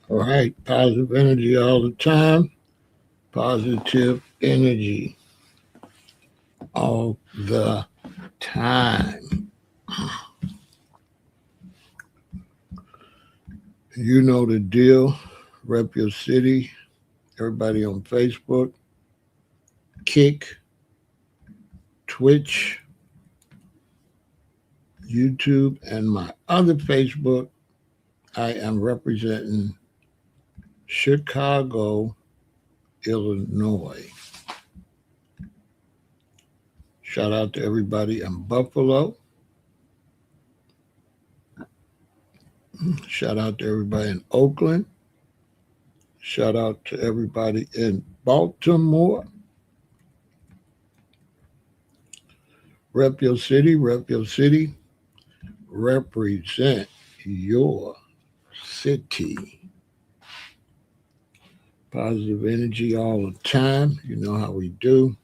All right, positive energy all the time. Positive energy all the time. You know the deal. Rep your city. Everybody on Facebook, Kick, Twitch, YouTube, and my other Facebook. I am representing Chicago, Illinois. Shout out to everybody in Buffalo. Shout out to everybody in Oakland. Shout out to everybody in Baltimore. Rep your city, rep your city, represent your city. Positive energy all the time. You know how we do.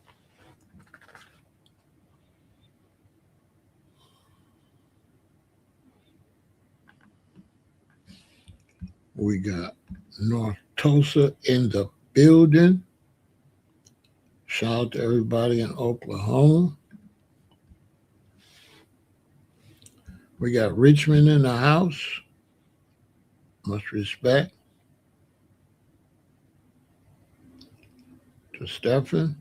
We got North Tulsa in the building. Shout out to everybody in Oklahoma. We got Richmond in the house. Much respect to Stephen.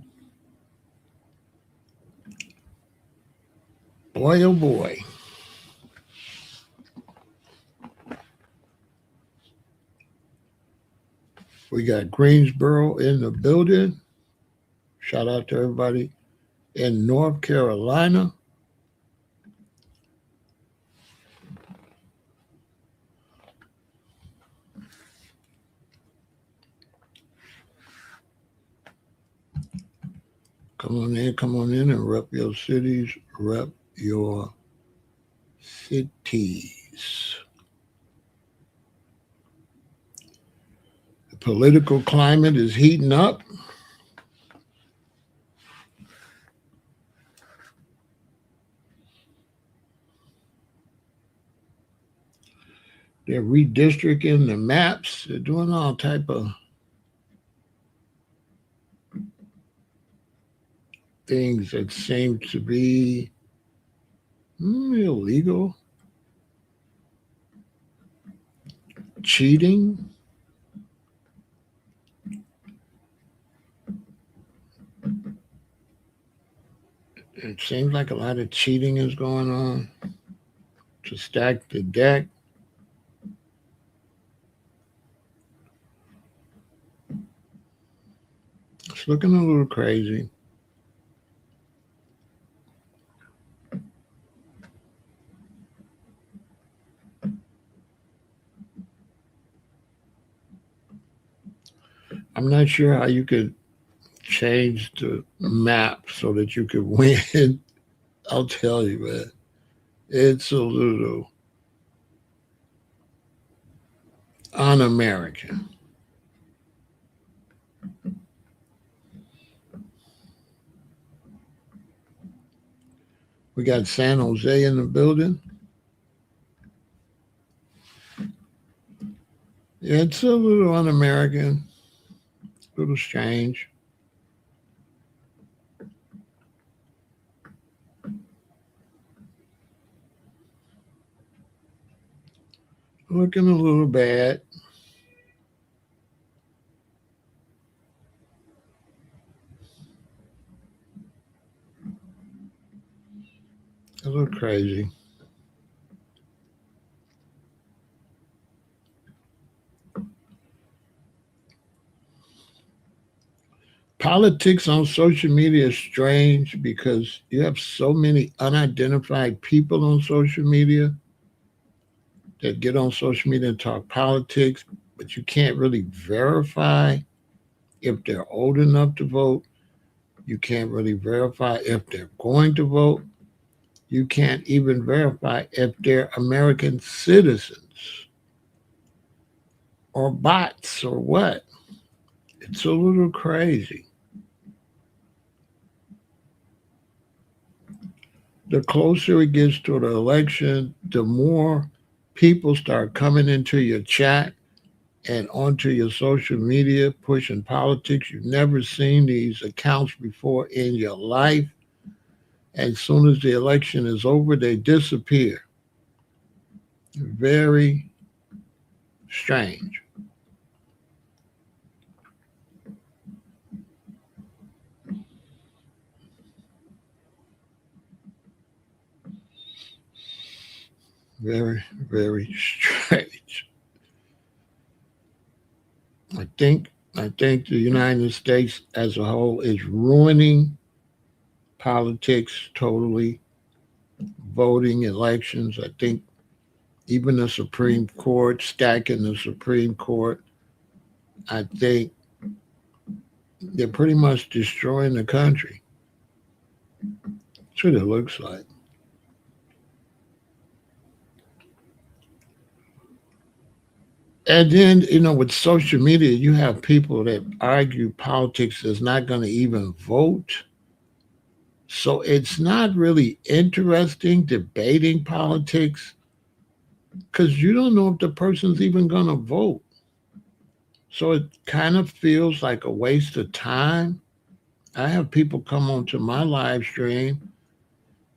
Boy, oh boy. We got Greensboro in the building. Shout out to everybody in North Carolina. Come on in and rep your cities, rep your cities. The political climate is heating up. They're redistricting the maps. They're doing all type of things that seem to be illegal, cheating. It seems like a lot of cheating is going on to stack the deck. It's looking a little crazy. I'm not sure how you could change the map so that you could win. I'll tell you, man. It's a little un-American. We got San Jose in the building. It's a little un-American, a little strange. Looking a little bad. A little crazy. Politics on social media is strange because you have so many unidentified people on social media that get on social media and talk politics, but you can't really verify if they're old enough to vote. You can't really verify if they're going to vote. You can't even verify if they're American citizens or bots or what. It's a little crazy. The closer it gets to the election, the more people start coming into your chat and onto your social media pushing politics. You've never seen these accounts before in your life. As soon as the election is over, they disappear. Very strange. Very, very strange. I think I think the United States as a whole is ruining politics totally, voting, elections. I think even the Supreme Court, stacking the Supreme Court, I think they're pretty much destroying the country. That's what it looks like. And then, with social media, you have people that argue politics is not going to even vote. So it's not really interesting debating politics because you don't know if the person's even going to vote. So it kind of feels like a waste of time. I have people come onto my live stream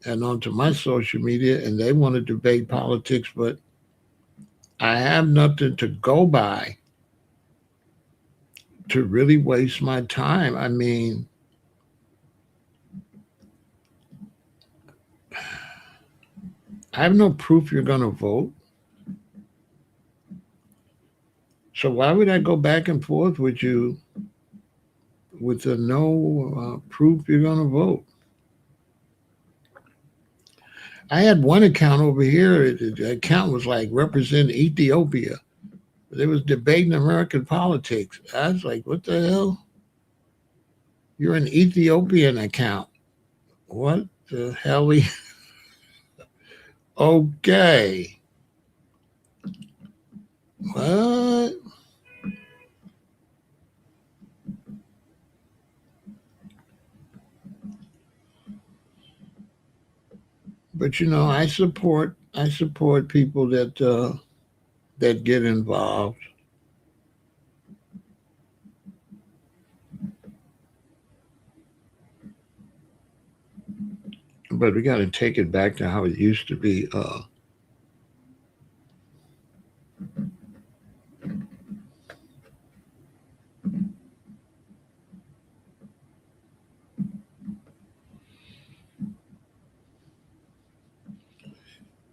and onto my social media and they want to debate politics, but I have nothing to go by to really waste my time. I mean, I have no proof you're going to vote. So why would I go back and forth with you with the no proof you're going to vote? I had one account over here. The account was like represent Ethiopia. They was debating American politics. I was like, what the hell? You're an Ethiopian account. What the hell? Okay. What? But I support people that get involved. But we got to take it back to how it used to be.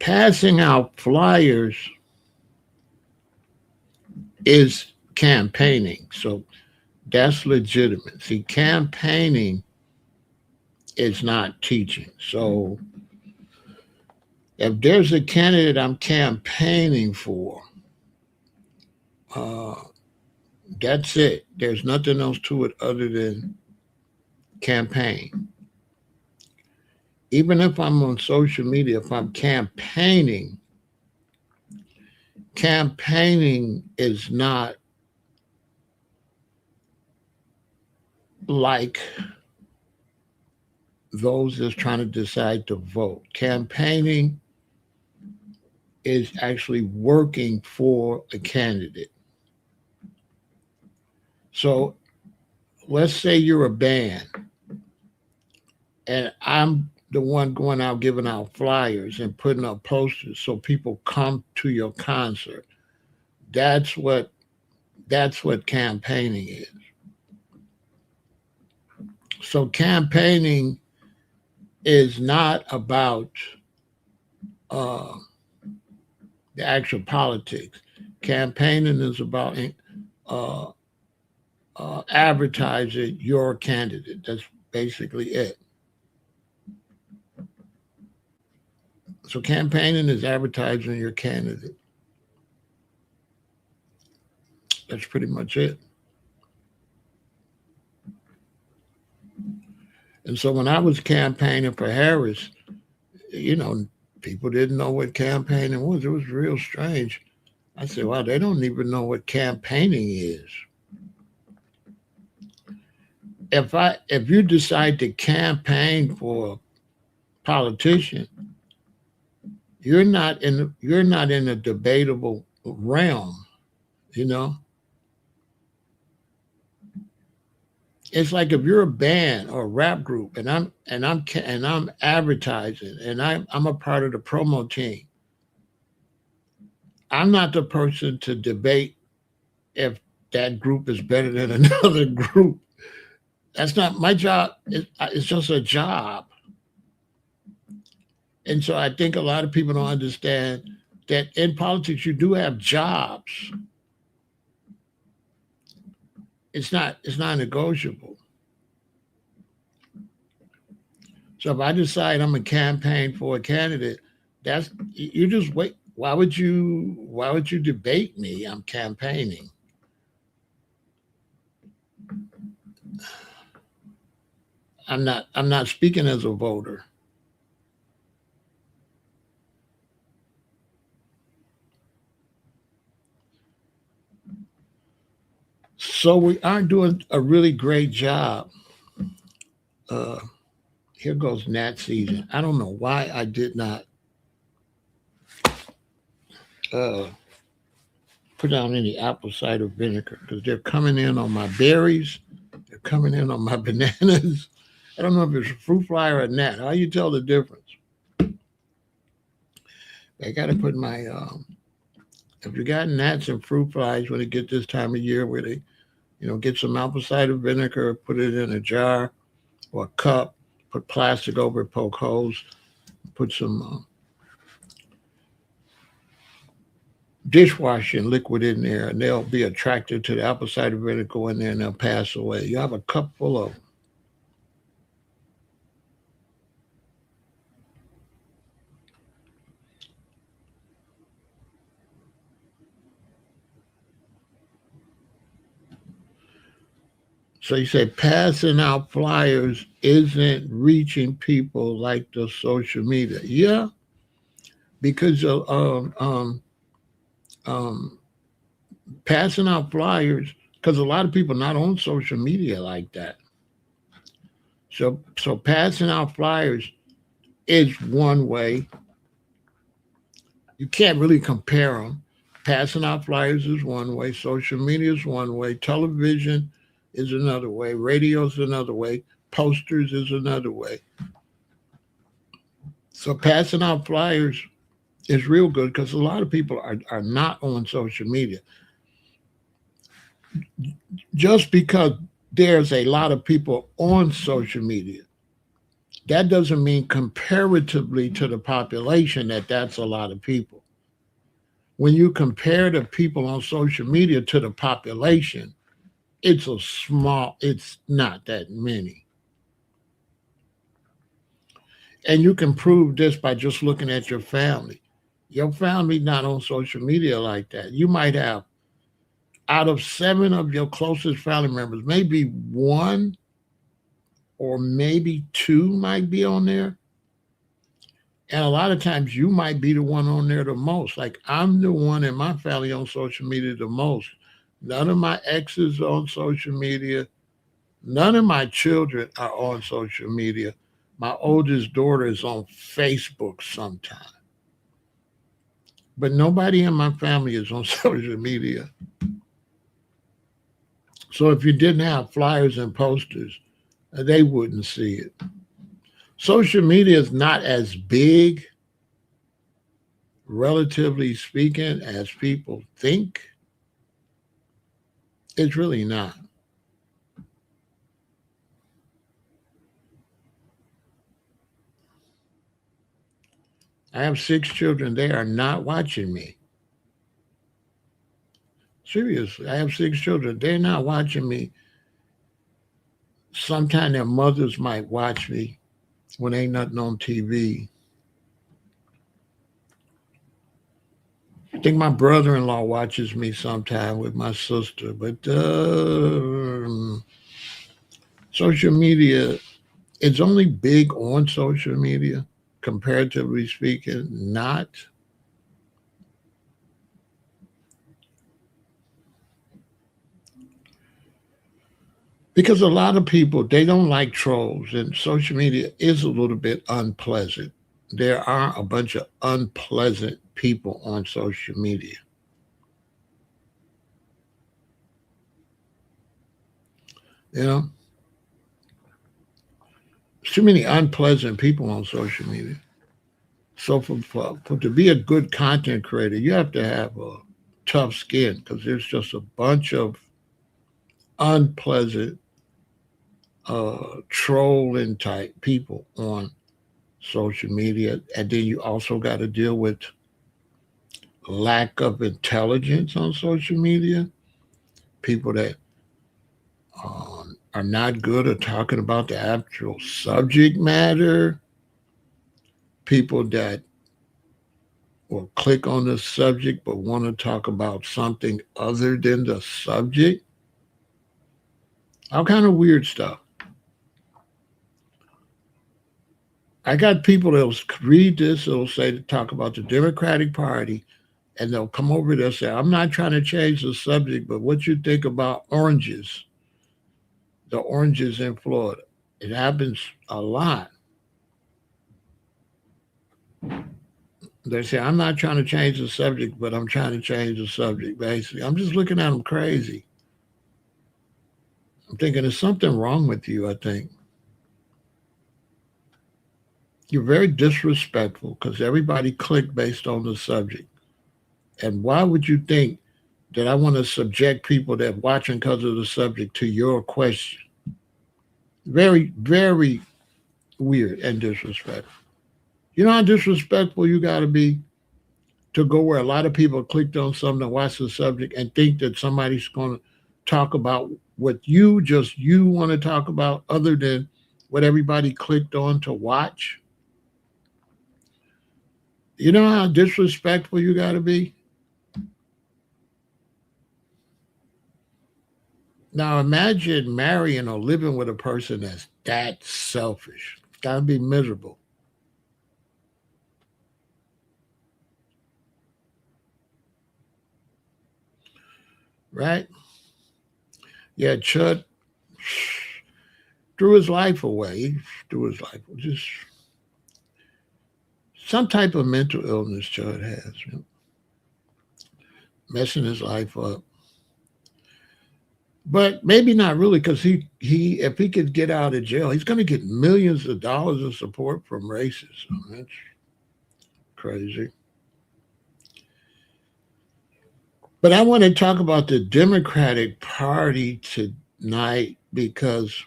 Passing out flyers is campaigning. So that's legitimate. See, campaigning is not teaching. So if there's a candidate I'm campaigning for, uh, that's it. There's nothing else to it other than campaign. Even if I'm on social media, if I'm campaigning is not like those that's trying to decide to vote. Campaigning is actually working for a candidate. So let's say you're a band and I'm the one going out giving out flyers and putting up posters so people come to your concert. That's what campaigning is. So campaigning is not about uh, the actual politics. Campaigning is about uh, advertising your candidate. That's basically it. So campaigning is advertising your candidate. That's pretty much it. And so when I was campaigning for Harris, you know, people didn't know what campaigning was. It was real strange. I said, wow, they don't even know what campaigning is. If you decide to campaign for a politician, you're not in a debatable realm. You know, it's like if you're a band or a rap group, and I'm advertising, and I'm a part of the promo team. I'm not the person to debate if that group is better than another group. That's not my job. It's just a job. And so I think a lot of people don't understand that in politics you do have jobs. It's not negotiable. So if I decide I'm a campaign for a candidate, that's you just wait. Why would you debate me? I'm campaigning. I'm not speaking as a voter. So we aren't doing a really great job. Uh, Here goes gnat season. I don't know why I did not uh, put down any apple cider vinegar because they're coming in on my berries. They're coming in on my bananas. I don't know if it's a fruit fly or a gnat. How you tell the difference? I got to put my if you got gnats and fruit flies when it get this time of year where they get some apple cider vinegar, put it in a jar or a cup, put plastic over it, poke holes, put some dishwashing liquid in there, and they'll be attracted to the apple cider vinegar, go in there, and they'll pass away. You have a cup full of. So you say passing out flyers isn't reaching people like the social media. Yeah, because um, passing out flyers, because a lot of people not on social media like that. So passing out flyers is one way. You can't really compare them. Passing out flyers is one way. Social media is one way. Television is another way. Radio is another way. Posters is another way. So passing out flyers is real good because a lot of people are not on social media. Just because there's a lot of people on social media, that doesn't mean comparatively to the population that's a lot of people. When you compare the people on social media to the population, it's not that many. And you can prove this by just looking at your family. Your family not on social media like that. You might have out of seven of your closest family members, maybe one or maybe two might be on there. And a lot of times you might be the one on there the most. Like I'm the one in my family on social media the most. None of my exes are on social media. None of my children are on social media. My oldest daughter is on Facebook sometimes. But nobody in my family is on social media. So if you didn't have flyers and posters, they wouldn't see it. Social media is not as big, relatively speaking, as people think. It's really not. I have six children. They are not watching me. Seriously, I have six children. They're not watching me. Sometimes their mothers might watch me when ain't nothing on TV. I think my brother-in-law watches me sometime with my sister, but social media, it's only big on social media, comparatively speaking, not because a lot of people they don't like trolls, and social media is a little bit unpleasant. There are a bunch of unpleasant people on social media. You know, too many unpleasant people on social media. So for to be a good content creator, you have to have a tough skin because there's just a bunch of unpleasant, trolling type people on social media, and then you also got to deal with lack of intelligence on social media. People that are not good at talking about the actual subject matter. People that will click on the subject but want to talk about something other than the subject. All kind of weird stuff. I got people that will read this, they'll say to talk about the Democratic Party, and they'll come over there and say, I'm not trying to change the subject, but what you think about oranges, the oranges in Florida. It happens a lot. They say, I'm not trying to change the subject, but I'm trying to change the subject, basically. I'm just looking at them crazy. I'm thinking there's something wrong with you, I think. You're very disrespectful because everybody clicked based on the subject. And why would you think that I want to subject people that watching because of the subject to your question? Very, very weird and disrespectful. You know how disrespectful you got to be to go where a lot of people clicked on something to watch the subject and think that somebody's going to talk about what you want to talk about other than what everybody clicked on to watch. You know how disrespectful you got to be? Now imagine marrying or living with a person that's that selfish. It's got to be miserable, right? Yeah, Chud threw his life away. He threw his life away. Just some type of mental illness Chud has, messing his life up. But maybe not really, because he if he could get out of jail, he's going to get millions of dollars of support from racists. So that's crazy. But I want to talk about the Democratic Party tonight because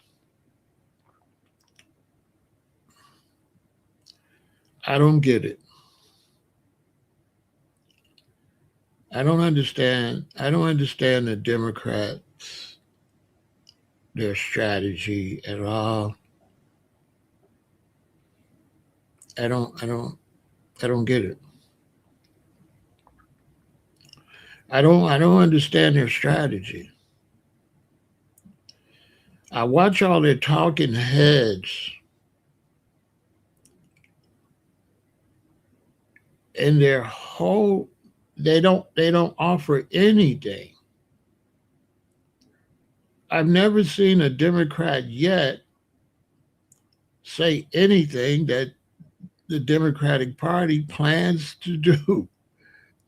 I don't get it. I don't understand. I don't understand the Democrats, their strategy at all. I don't. I don't. I don't get it. I don't understand their strategy. I watch all their talking heads and their whole they don't offer anything. I've never seen a Democrat yet say anything that the Democratic Party plans to do.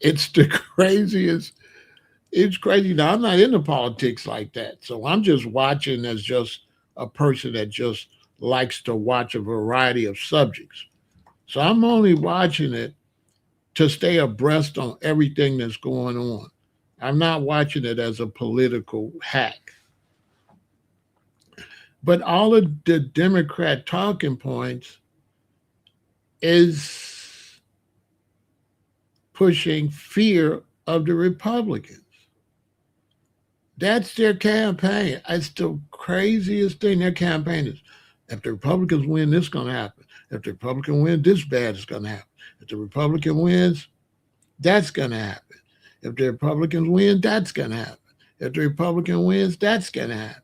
It's the craziest. It's crazy. Now, I'm not into politics like that. So I'm just watching as just a person that just likes to watch a variety of subjects. So I'm only watching it to stay abreast on everything that's going on. I'm not watching it as a political hack. But all of the Democrat talking points is pushing fear of the Republicans. That's their campaign. It's the craziest thing. Their campaign is if the Republicans win, this is going to happen. If the Republican win, this bad is going to happen. If the Republican wins, that's going to happen. If the Republicans win, that's going to happen. If the Republican wins, that's going to happen.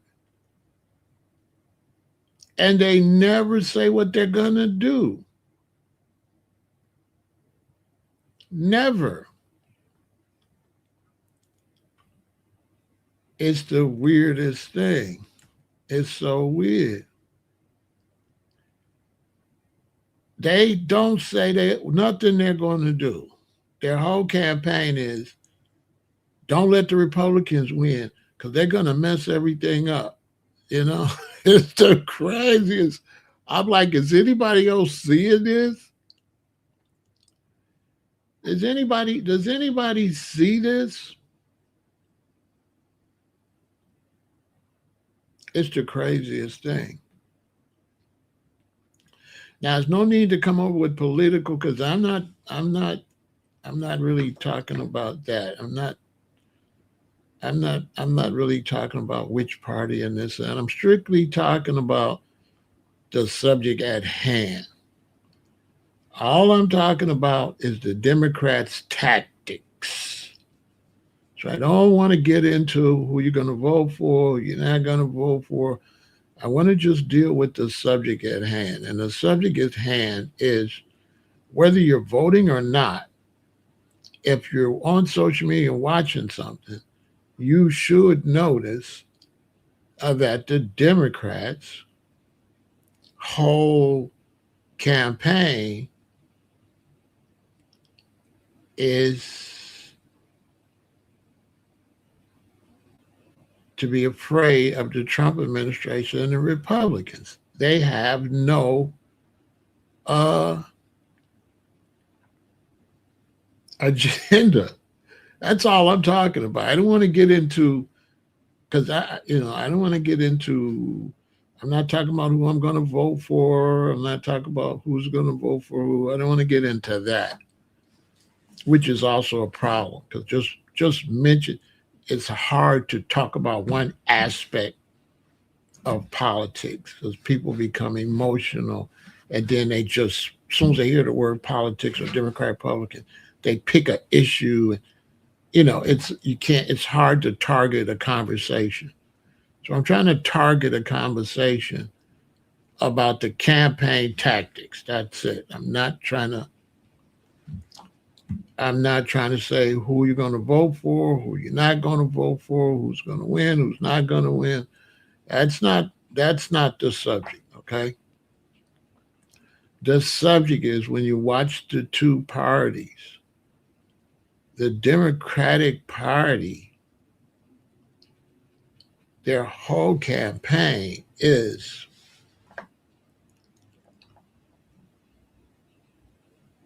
And they never say what they're going to do. Never. It's the weirdest thing. It's so weird. They don't say nothing they're going to do. Their whole campaign is don't let the Republicans win because they're going to mess everything up. You know, it's the craziest. I'm like, is anybody else seeing this? Does anybody see this? It's the craziest thing. Now, there's no need to come over with political because I'm not really talking about that. I'm not really talking about which party in this, and I'm strictly talking about the subject at hand. All I'm talking about is the Democrats' tactics. So I don't want to get into who you're going to vote for, who you're not going to vote for. I want to just deal with the subject at hand. And the subject at hand is whether you're voting or not, if you're on social media watching something, you should notice that the Democrats' whole campaign is to be afraid of the Trump administration and the Republicans. They have no uh, agenda. That's all I'm talking about. I don't want to get into because I don't want to get into. I'm not talking about who I'm going to vote for. I'm not talking about who's going to vote for who. I don't want to get into that, which is also a problem because just mention it's hard to talk about one aspect of politics because people become emotional and then they just as soon as they hear the word politics or Democrat Republican, they pick an issue. It's you can't. It's hard to target a conversation. So I'm trying to target a conversation about the campaign tactics. That's it. I'm not trying to say who you're going to vote for, who you're not going to vote for, who's going to win, who's not going to win. That's not the subject, okay? The subject is when you watch the two parties, the Democratic Party, their whole campaign is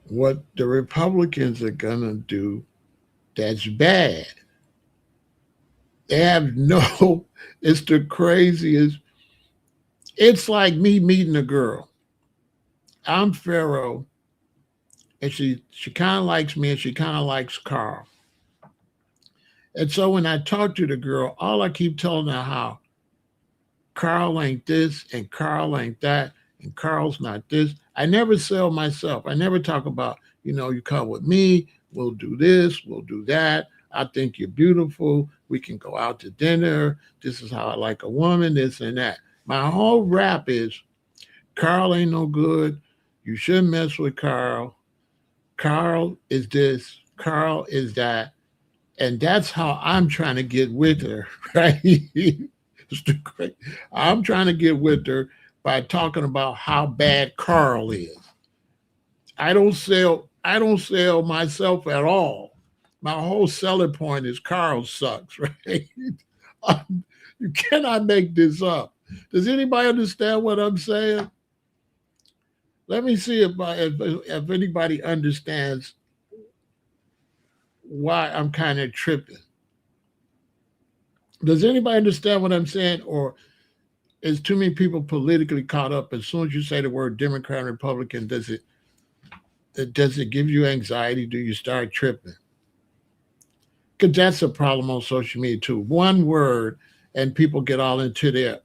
what the Republicans are going to do that's bad. They have no, it's the craziest. It's like me meeting a girl. I'm Pharaoh, and she kind of likes me, and she kind of likes Carl. And so when I talk to the girl, all I keep telling her how Carl ain't this and Carl ain't that and Carl's not this. I never sell myself. I never talk about, you come with me, we'll do this, we'll do that. I think you're beautiful. We can go out to dinner. This is how I like a woman, this and that. My whole rap is Carl ain't no good. You shouldn't mess with Carl. Carl is this, Carl is that. And that's how I'm trying to get with her, right? I'm trying to get with her by talking about how bad Carl is. I don't sell myself at all. My whole selling point is Carl sucks, right? You cannot make this up. Does anybody understand what I'm saying? Let me see if anybody understands why I'm kind of tripping. Does anybody understand what I'm saying, or is too many people politically caught up? As soon as you say the word Democrat, Republican, does it give you anxiety? Do you start tripping? Because that's a problem on social media too. One word, and people get all into their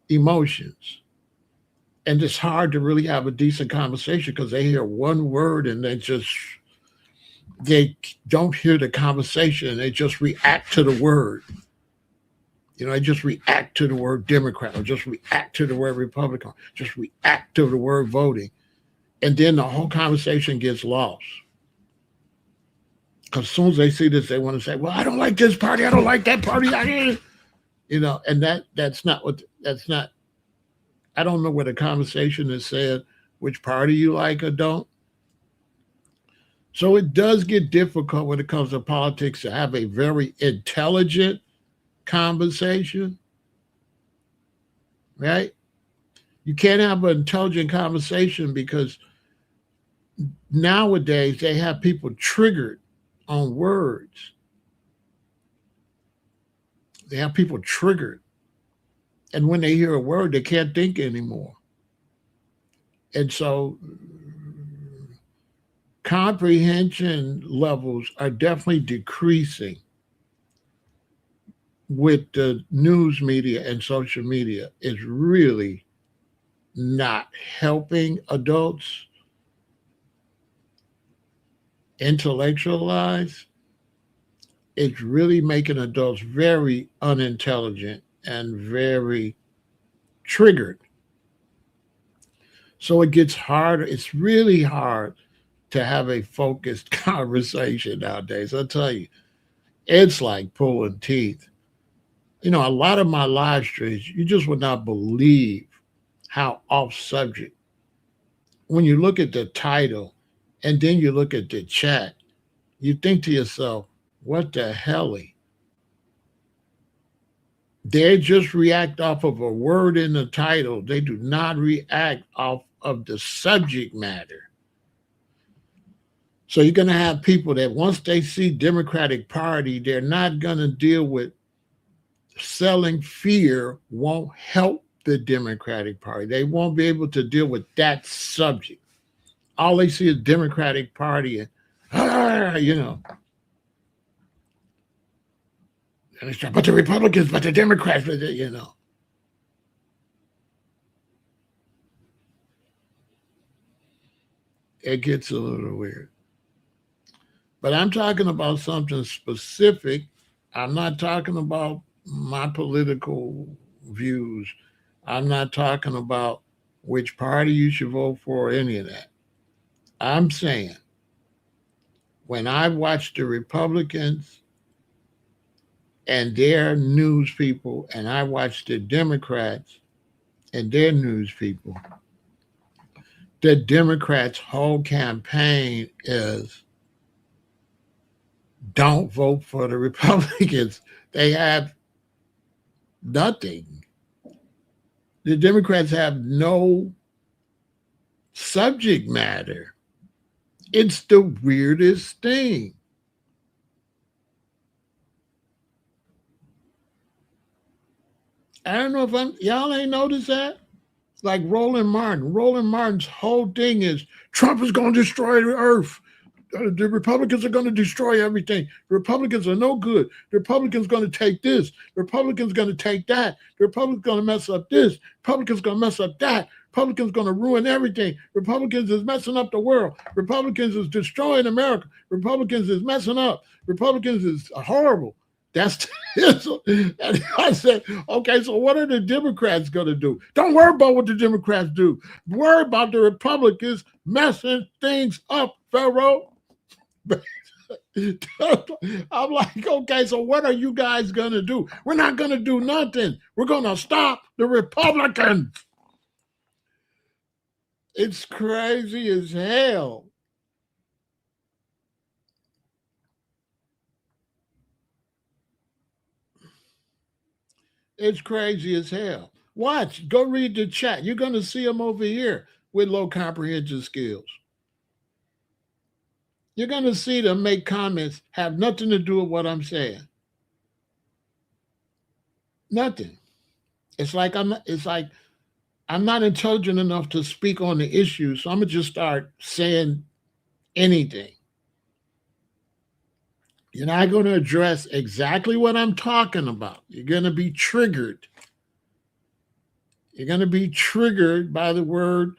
emotions, and it's hard to really have a decent conversation because they hear one word and they don't hear the conversation. They just react to the word. They just react to the word Democrat or just react to the word Republican, just react to the word voting. And then the whole conversation gets lost. Because as soon as they see this, they want to say, well, I don't like this party. I don't like that party. And that's not, I don't know where the conversation is said, which party you like or don't. So it does get difficult when it comes to politics to have a very intelligent conversation. right? You can't have an intelligent conversation because nowadays they have people triggered on words. They have people triggered. And when they hear a word, they can't think anymore. And so comprehension levels are definitely decreasing with the news media and social media. Is really not helping adults intellectualize. It's really making adults very unintelligent and very triggered. So it gets harder. It's really hard to have a focused conversation nowadays. I'll tell you, it's like pulling teeth. A lot of my live streams, you just would not believe how off subject. When you look at the title and then you look at the chat, you think to yourself, what the hell? They just react off of a word in the title. They do not react off of the subject matter. So you're going to have people that once they see Democratic Party, they're not going to deal with selling fear won't help the Democratic Party. They won't be able to deal with that subject. All they see is Democratic Party and, And it's but the Republicans, but the Democrats, It gets a little weird. But I'm talking about something specific. I'm not talking about my political views. I'm not talking about which party you should vote for or any of that. I'm saying when I watch the Republicans and their news people, and I watch the Democrats and their news people, the Democrats' whole campaign is don't vote for the Republicans. They have nothing. The Democrats have no subject matter. It's the weirdest thing. I don't know if y'all ain't noticed that. Like Roland Martin. Roland Martin's whole thing is Trump is going to destroy the earth. The Republicans are going to destroy everything. The Republicans are no good. The Republicans going to take this. The Republicans going to take that. The Republicans going to mess up this. Republicans going to mess up that. Republicans going to ruin everything. Republicans is messing up the world. Republicans is destroying America. Republicans is messing up. Republicans is horrible. That's and I said, okay, so what are the Democrats going to do? Don't worry about what the Democrats do. Worry about the Republicans messing things up, Pharaoh. I'm like, okay, so what are you guys going to do? We're not going to do nothing. We're going to stop the Republicans. It's crazy as hell. It's crazy as hell. Watch, go read the chat. You're going to see them over here with low comprehension skills. You're going to see them make comments have nothing to do with what I'm saying. Nothing. It's like I'm not intelligent enough to speak on the issue, so I'm gonna just start saying anything. You're not going to address exactly what I'm talking about. You're going to be triggered. You're going to be triggered by the word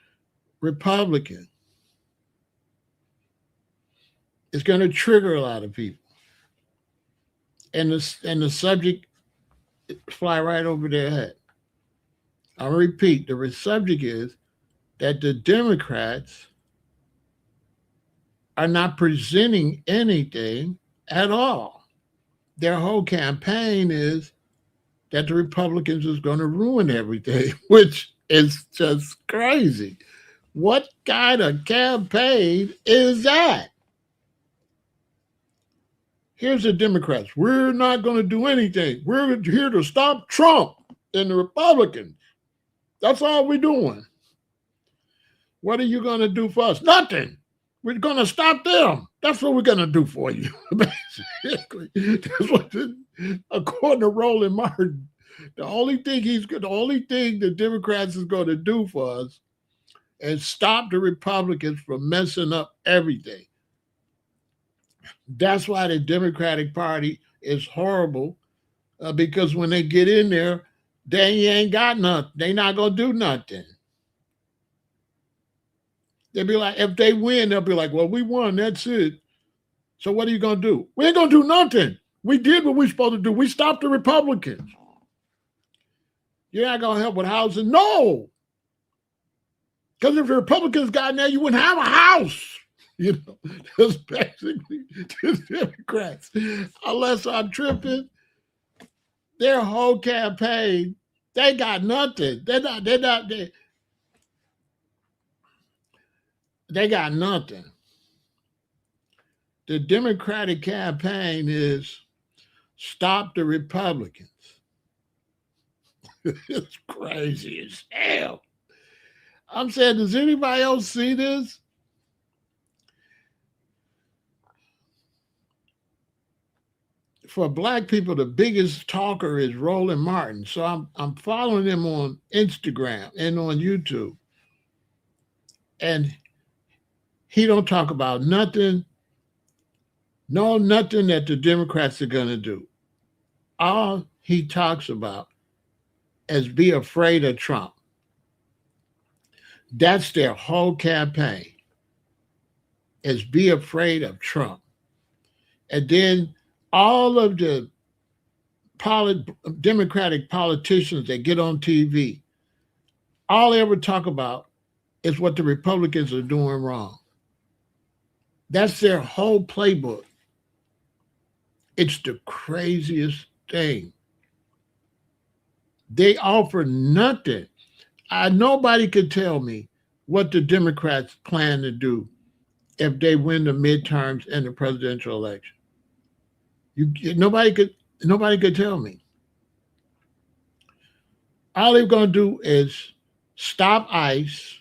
Republican. It's going to trigger a lot of people. And the subject fly right over their head. I'll repeat, the subject is that the Democrats are not presenting anything at all. Their whole campaign is that the Republicans is going to ruin everything, which is just crazy. What kind of campaign is that? Here's the Democrats. We're not going to do anything. We're here to stop Trump and the Republicans. That's all we're doing. What are you going to do for us? Nothing. We're going to stop them. That's what we're going to do for you. Basically, that's what, according to Roland Martin, the only thing the Democrats is going to do for us is stop the Republicans from messing up everything. That's why the Democratic Party is horrible, because when they get in there, they ain't got nothing. They not gonna do nothing. They'll be like, if they win, they'll be like, well, we won. That's it. So what are you gonna do? We ain't gonna do nothing. We did what we're supposed to do. We stopped the Republicans. You're not gonna help with housing? No. Because if the Republicans got in there, you wouldn't have a house. You know, that's basically the Democrats. Unless I'm tripping, their whole campaign, they got nothing. They got nothing. The Democratic campaign is stop the Republicans. It's crazy as hell. I'm saying, does anybody else see this? For black people, the biggest talker is Roland Martin. So I'm following him on Instagram and on YouTube. And he don't talk about nothing that the Democrats are going to do. All he talks about is be afraid of Trump. That's their whole campaign, is be afraid of Trump. And then all of the Democratic politicians that get on TV, all they ever talk about is what the Republicans are doing wrong. That's their whole playbook. It's the craziest thing. They offer nothing. Nobody could tell me what the Democrats plan to do if they win the midterms and the presidential election. Nobody could tell me. All they're going to do is stop ICE,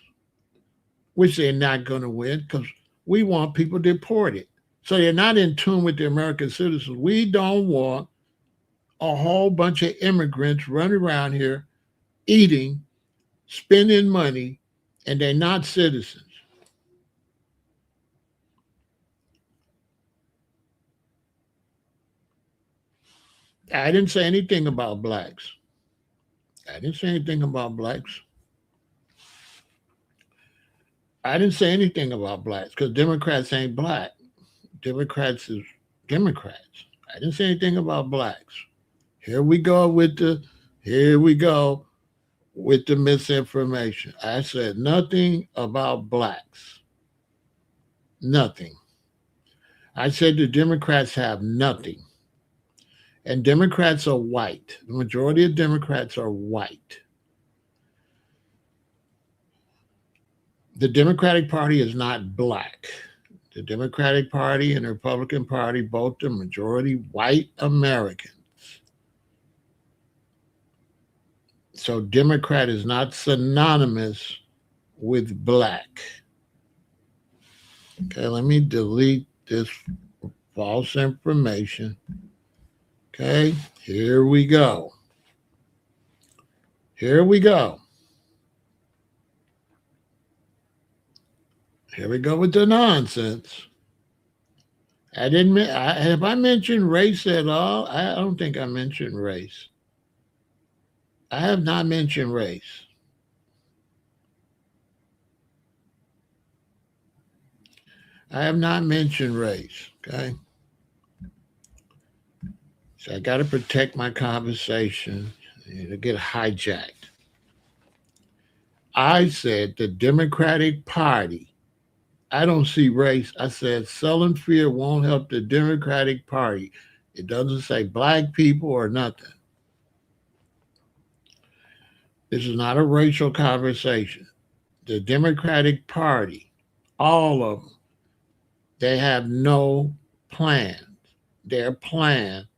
which they're not going to win because we want people deported. So they're not in tune with the American citizens. We don't want a whole bunch of immigrants running around here eating, spending money, and they're not citizens. I didn't say anything about blacks. I didn't say anything about blacks. I didn't say anything about blacks because Democrats ain't black. Democrats is Democrats. I didn't say anything about blacks. Here we go with the misinformation. I said nothing about blacks. Nothing. I said the Democrats have nothing. And Democrats are white. The majority of Democrats are white. The Democratic Party is not black. The Democratic Party and the Republican Party, both the majority white Americans. So Democrat is not synonymous with black. Okay, let me delete this false information. Okay, here we go. Here we go. Here we go with the nonsense. Have I mentioned race at all? I don't think I mentioned race. I have not mentioned race. I have not mentioned race, okay? So I got to protect my conversation. It'll get hijacked. I said the Democratic Party, I don't see race. I said selling fear won't help the Democratic Party. It doesn't say black people or nothing. This is not a racial conversation. The Democratic Party, all of them, they have no plan. Their plan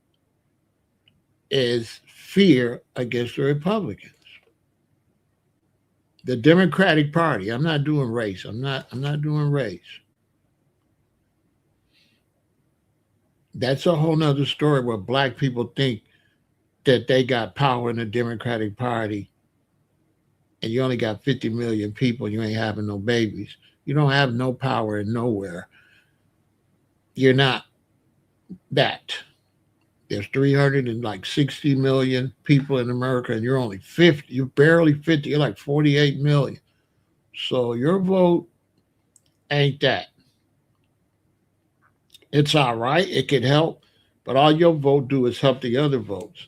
is fear against the Republicans. The Democratic Party. I'm not doing race. I'm not doing race. That's a whole nother story where black people think that they got power in the Democratic Party and you only got 50 million people, you ain't having no babies. You don't have no power in nowhere. You're not that. There's 360 million people in America and you're only 50. You're barely 50. You're like 48 million. So your vote ain't that. It's all right. It can help. But all your vote do is help the other votes.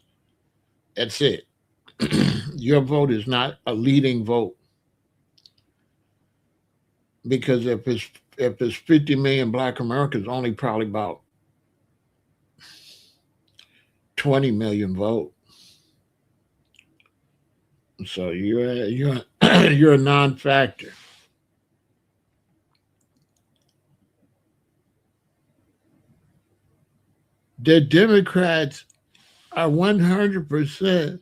That's it. Your vote is not a leading vote because if it's 50 million black Americans, only probably about 20 million vote. So you're a non-factor. The Democrats are 100%.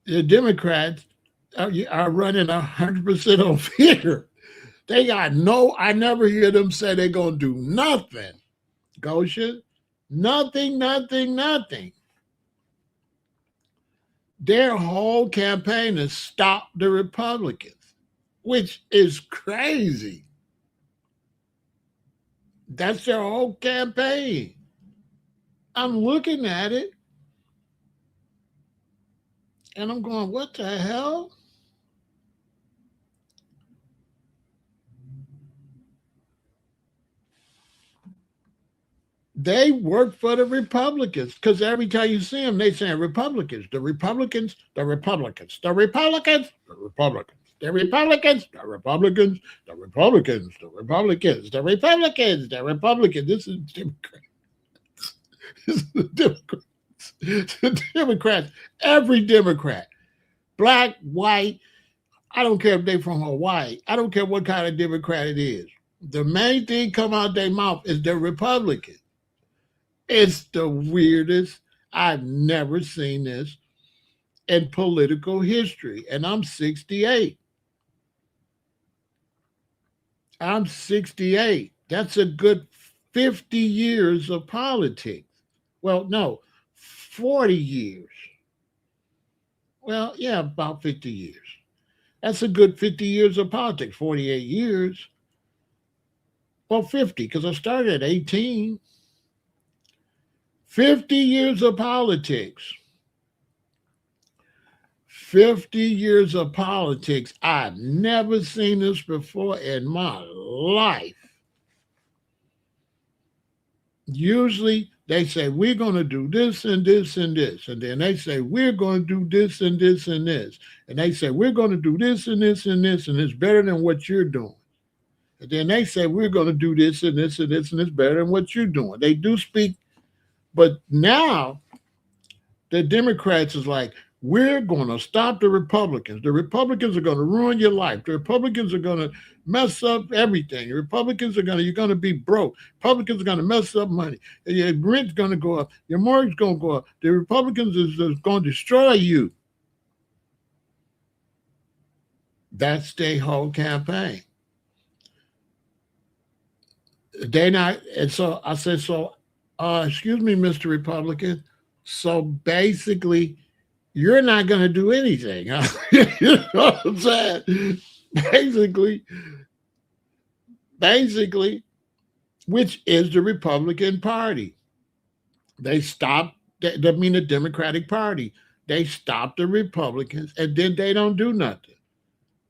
The Democrats are running 100% on fear. They got no. I never hear them say they're gonna do nothing. Goshen, nothing, nothing, nothing. Their whole campaign is stop the Republicans, which is crazy. That's their whole campaign. I'm looking at it and I'm going, what the hell? They work for the Republicans because every time you see them, they say Republicans, the Republicans, the Republicans, the Republicans, the Republicans, the Republicans, the Republicans, the Republicans, the Republicans, the Republicans, the Republicans. This is Democrats. This is the Democrats. The Democrats. Every Democrat, black, white. I don't care if they're from Hawaii. I don't care what kind of Democrat it is. The main thing come out their mouth is the Republican. It's the weirdest. I've never seen this in political history. And I'm 68. I'm 68. That's a good 50 years of politics. Well, no, 40 years. Well, yeah, about 50 years. That's a good 50 years of politics. 48 years. Well, 50, because I started at 18. 50 years of politics. 50 years of politics. I've never seen this before in my life. Usually they say, we're going to do this and this and this. And then they say, we're going to do this and this and this. And they say, we're going to do this and this and this. And it's better than what you're doing. And then they say, we're going to do this and this and this. And it's better than what you're doing. They do speak. But now the Democrats is like, we're going to stop the Republicans. The Republicans are going to ruin your life. The Republicans are going to mess up everything. The Republicans are you're going to be broke. Republicans are going to mess up money. Your rent's going to go up. Your mortgage is going to go up. The Republicans is going to destroy you. That's their whole campaign. They not, and so I said, excuse me, Mr. Republican. So basically, you're not going to do anything. You know what I'm saying? Basically, basically, which is the Republican Party. They stopped, I mean, the Democratic Party. They stopped the Republicans and then they don't do nothing.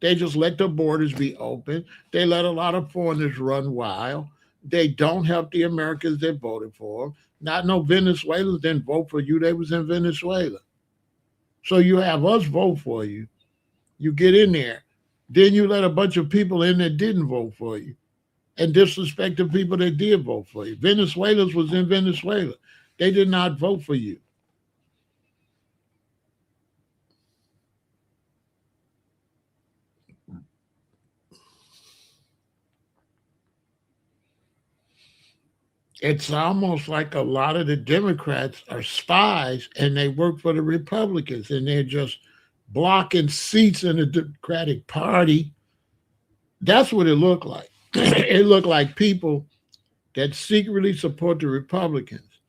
They just let the borders be open. They let a lot of foreigners run wild. They don't help the Americans that voted for them. Not no Venezuelans didn't vote for you. They was in Venezuela. So you have us vote for you. You get in there. Then you let a bunch of people in that didn't vote for you and disrespect the people that did vote for you. Venezuelans was in Venezuela. They did not vote for you. It's almost like a lot of the Democrats are spies and they work for the Republicans and they're just blocking seats in the Democratic Party. That's what it looked like. It looked like people that secretly support the Republicans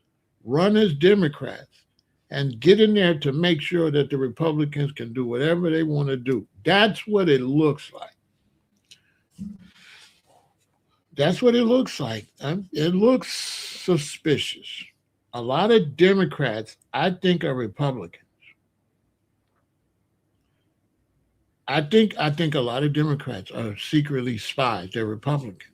run as Democrats and get in there to make sure that the Republicans can do whatever they want to do. That's what it looks like. That's what it looks like. It looks suspicious. A lot of Democrats, I think, are Republicans. I think a lot of Democrats are secretly spies. They're Republicans.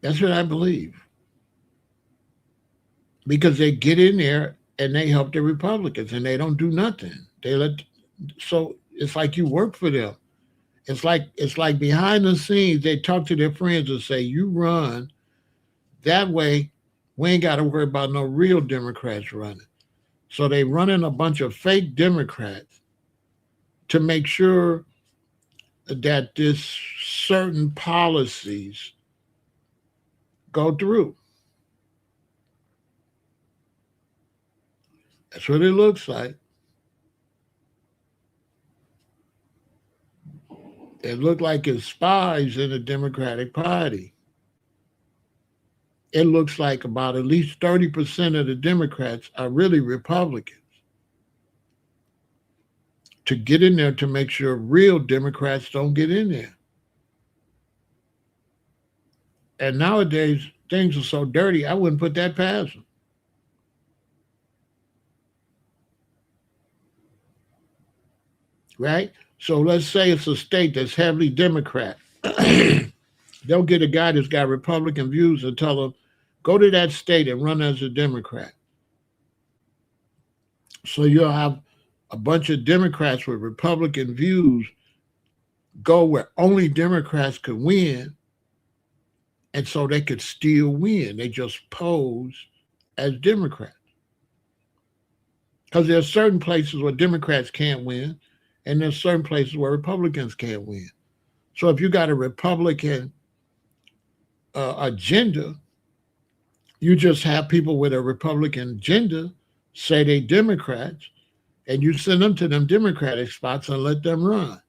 That's what I believe. Because they get in there and they help the Republicans and they don't do nothing. They let so it's like you work for them. It's like behind the scenes they talk to their friends and say, "You run that way. We ain't got to worry about no real Democrats running." So they run in a bunch of fake Democrats to make sure that this certain policies go through. That's what it looks like. It looked like it's spies in the Democratic Party. It looks like about at least 30% of the Democrats are really Republicans to get in there to make sure real Democrats don't get in there. And nowadays, things are so dirty, I wouldn't put that past them, right? So let's say it's a state that's heavily Democrat. They'll get a guy that's got Republican views and tell him, go to that state and run as a Democrat. So you'll have a bunch of Democrats with Republican views go where only Democrats could win, and so they could still win. They just pose as Democrats. Because there's certain places where Democrats can't win, and there's certain places where Republicans can't win. So if you got a Republican agenda, you just have people with a Republican agenda say they Democrats, and you send them to them Democratic spots and let them run.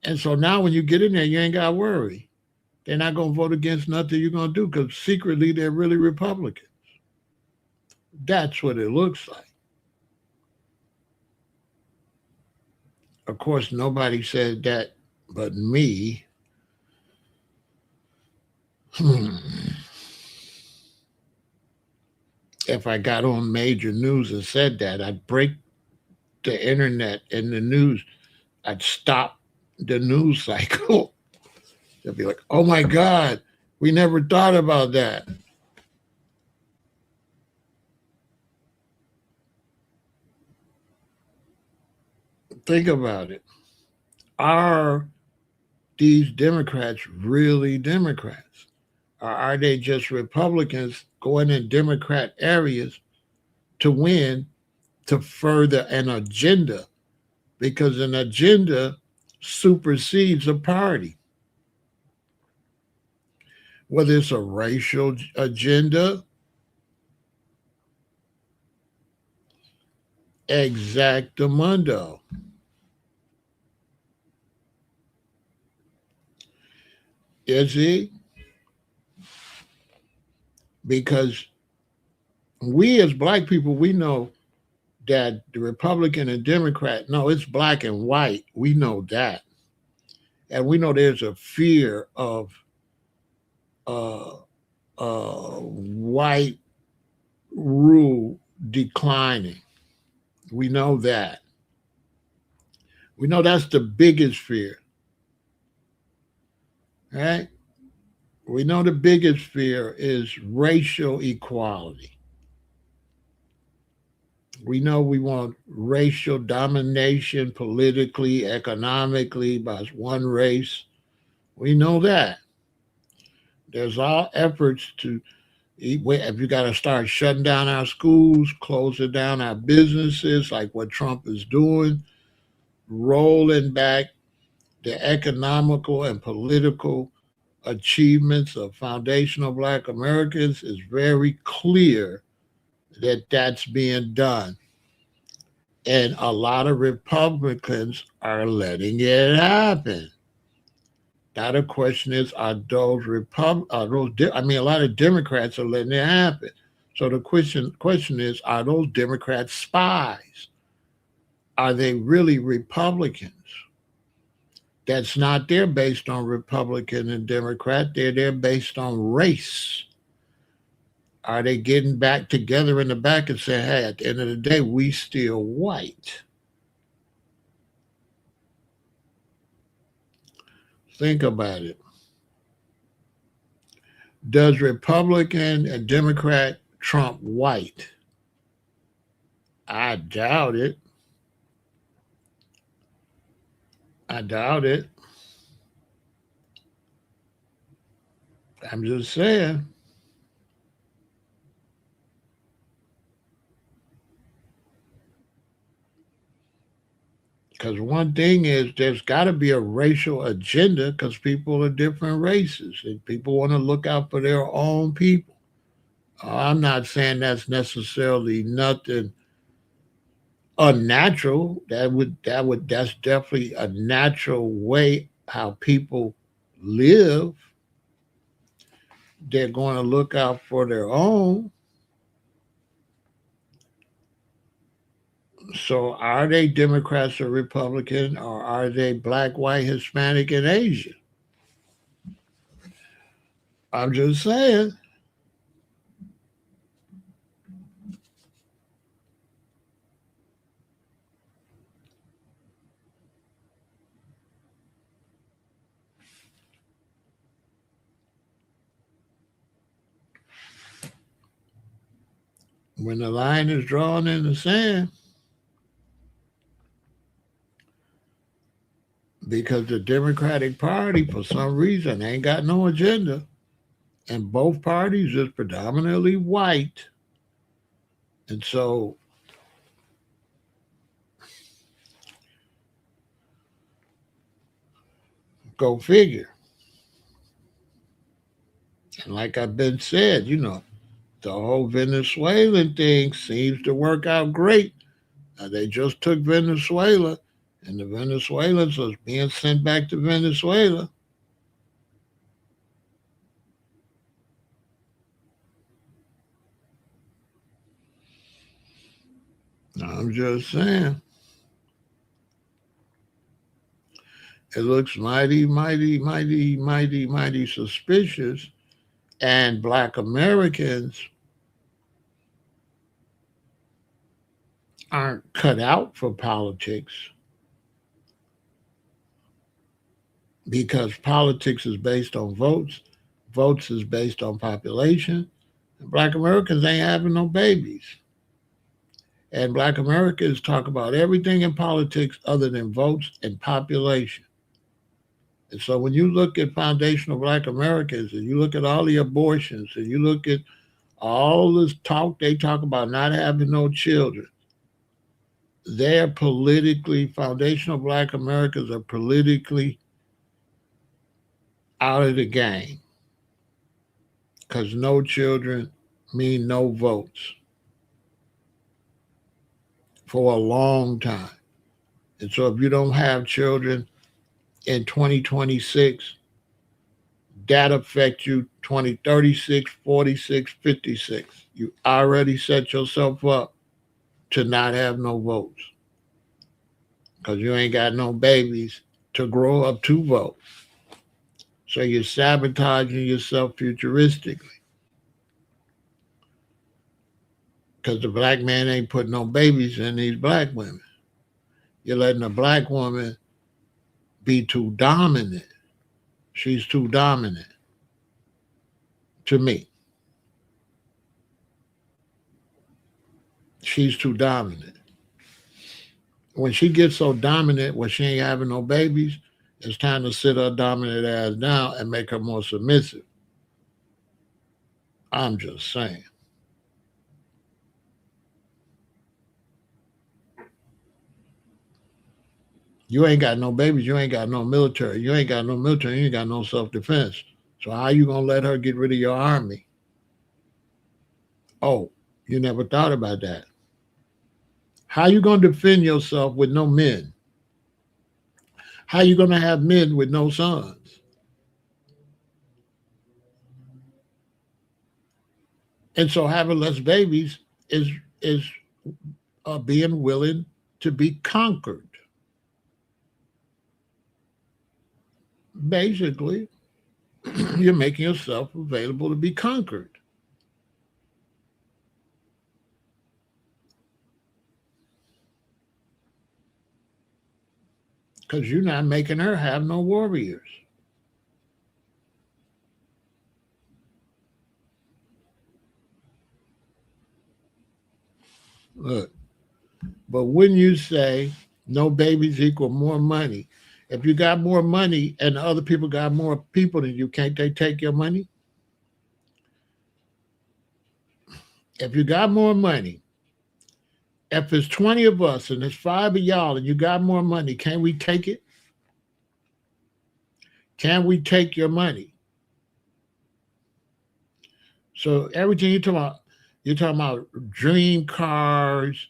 And so now when you get in there, you ain't got to worry. They're not going to vote against nothing you're going to do because secretly they're really Republicans. That's what it looks like. Of course, nobody said that but me. If I got on major news and said that, I'd break the internet and the news. I'd stop the news cycle. They'll be like, oh my God, we never thought about that. Think about it. Are these Democrats really Democrats? Or are they just Republicans going in Democrat areas to win to further an agenda? Because an agenda supersedes a party. Whether it's a racial agenda, exactamundo. Is he? Because we as black people, we know that the Republican and Democrat, no, it's black and white. We know that. And we know there's a fear of uh, white rule declining. We know that. We know that's the biggest fear, right? We know the biggest fear is racial equality. We know we want racial domination politically, economically by one race. We know that. There's all efforts to, if you got to start shutting down our schools, closing down our businesses, like what Trump is doing, rolling back the economical and political achievements of foundational Black Americans, is very clear that that's being done. And a lot of Republicans are letting it happen. Now the question is, a lot of Democrats are letting it happen. So the question is, are those Democrats spies? Are they really Republicans? That's not there based on Republican and Democrat. They're there based on race. Are they getting back together in the back and saying, hey, at the end of the day, we still white? Think about it. Does Republican and Democrat trump white? I doubt it. I doubt it. I'm just saying. Because one thing is, there's got to be a racial agenda because people are different races and people want to look out for their own people. I'm not saying that's necessarily nothing unnatural. That's definitely a natural way how people live. They're going to look out for their own. So are they Democrats or Republican, or are they black, white, Hispanic, and Asian? I'm just saying. When the line is drawn in the sand, because the Democratic Party, for some reason, ain't got no agenda, and both parties is predominantly white. And so, go figure. And like I've been said, the whole Venezuelan thing seems to work out great. They just took Venezuela, and the Venezuelans are being sent back to Venezuela. I'm just saying. It looks mighty, mighty, mighty, mighty, mighty suspicious. And Black Americans aren't cut out for politics because politics is based on votes. Votes is based on population. And Black Americans ain't having no babies. And Black Americans talk about everything in politics other than votes and population. And so when you look at foundational Black Americans and you look at all the abortions and you look at all this talk they talk about not having no children, they're politically, foundational Black Americans are politically out of the game because no children mean no votes for a long time. And so if you don't have children in 2026, that affects you 2036, 46, 56. You already set yourself up to not have no votes because you ain't got no babies to grow up to vote. So you're sabotaging yourself futuristically because the black man ain't putting no babies in these black women. You're letting a black woman be too dominant. She's too dominant to me. She's too dominant. When she gets so dominant, when she ain't having no babies, it's time to sit her dominant ass down and make her more submissive. I'm just saying. You ain't got no babies. You ain't got no military. You ain't got no military. You ain't got no self-defense. So how you gonna let her get rid of your army? Oh, you never thought about that. How you gonna defend yourself with no men? How you gonna have men with no sons? And so having less babies is being willing to be conquered. Basically, you're making yourself available to be conquered. Because you're not making her have no warriors. Look, but when you say no babies equal more money, if you got more money and other people got more people than you, can't they take your money? If you got more money, if it's 20 of us and there's five of y'all and you got more money, can we take it? Can we take your money? So everything you're talking about dream cars,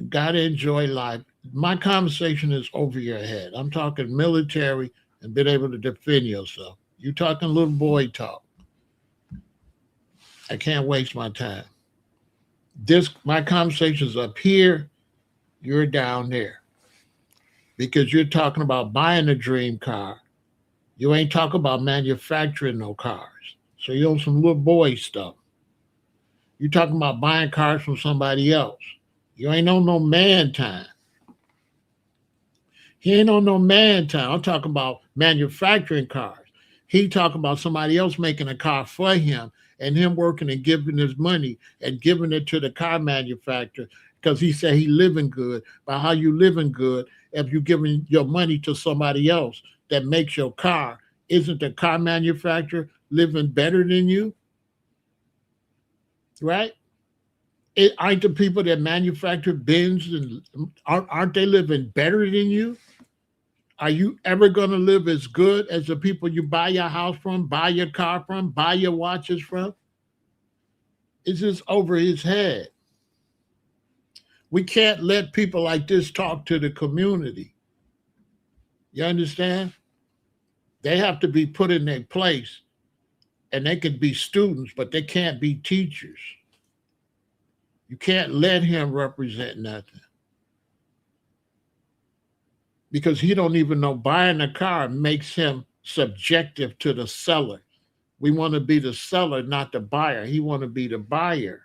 gotta enjoy life. My conversation is over your head. I'm talking military and being able to defend yourself. You talking little boy talk. I can't waste my time. My conversation's up here, you're down there. Because you're talking about buying a dream car. You ain't talking about manufacturing no cars. So you're on some little boy stuff. You talking about buying cars from somebody else. You ain't on no man time. He ain't on no man time. I'm talking about manufacturing cars. He talking about somebody else making a car for him and him working and giving his money and giving it to the car manufacturer because he said he living good. But how you living good if you giving your money to somebody else that makes your car? Isn't the car manufacturer living better than you? Right? Aren't the people that manufacture Benz and aren't they living better than you? Are you ever going to live as good as the people you buy your house from, buy your car from, buy your watches from? It's just over his head. We can't let people like this talk to the community. You understand? They have to be put in their place, and they could be students, but they can't be teachers. You can't let him represent nothing because he don't even know buying a car makes him subjective to the seller. We want to be the seller, not the buyer. He want to be the buyer.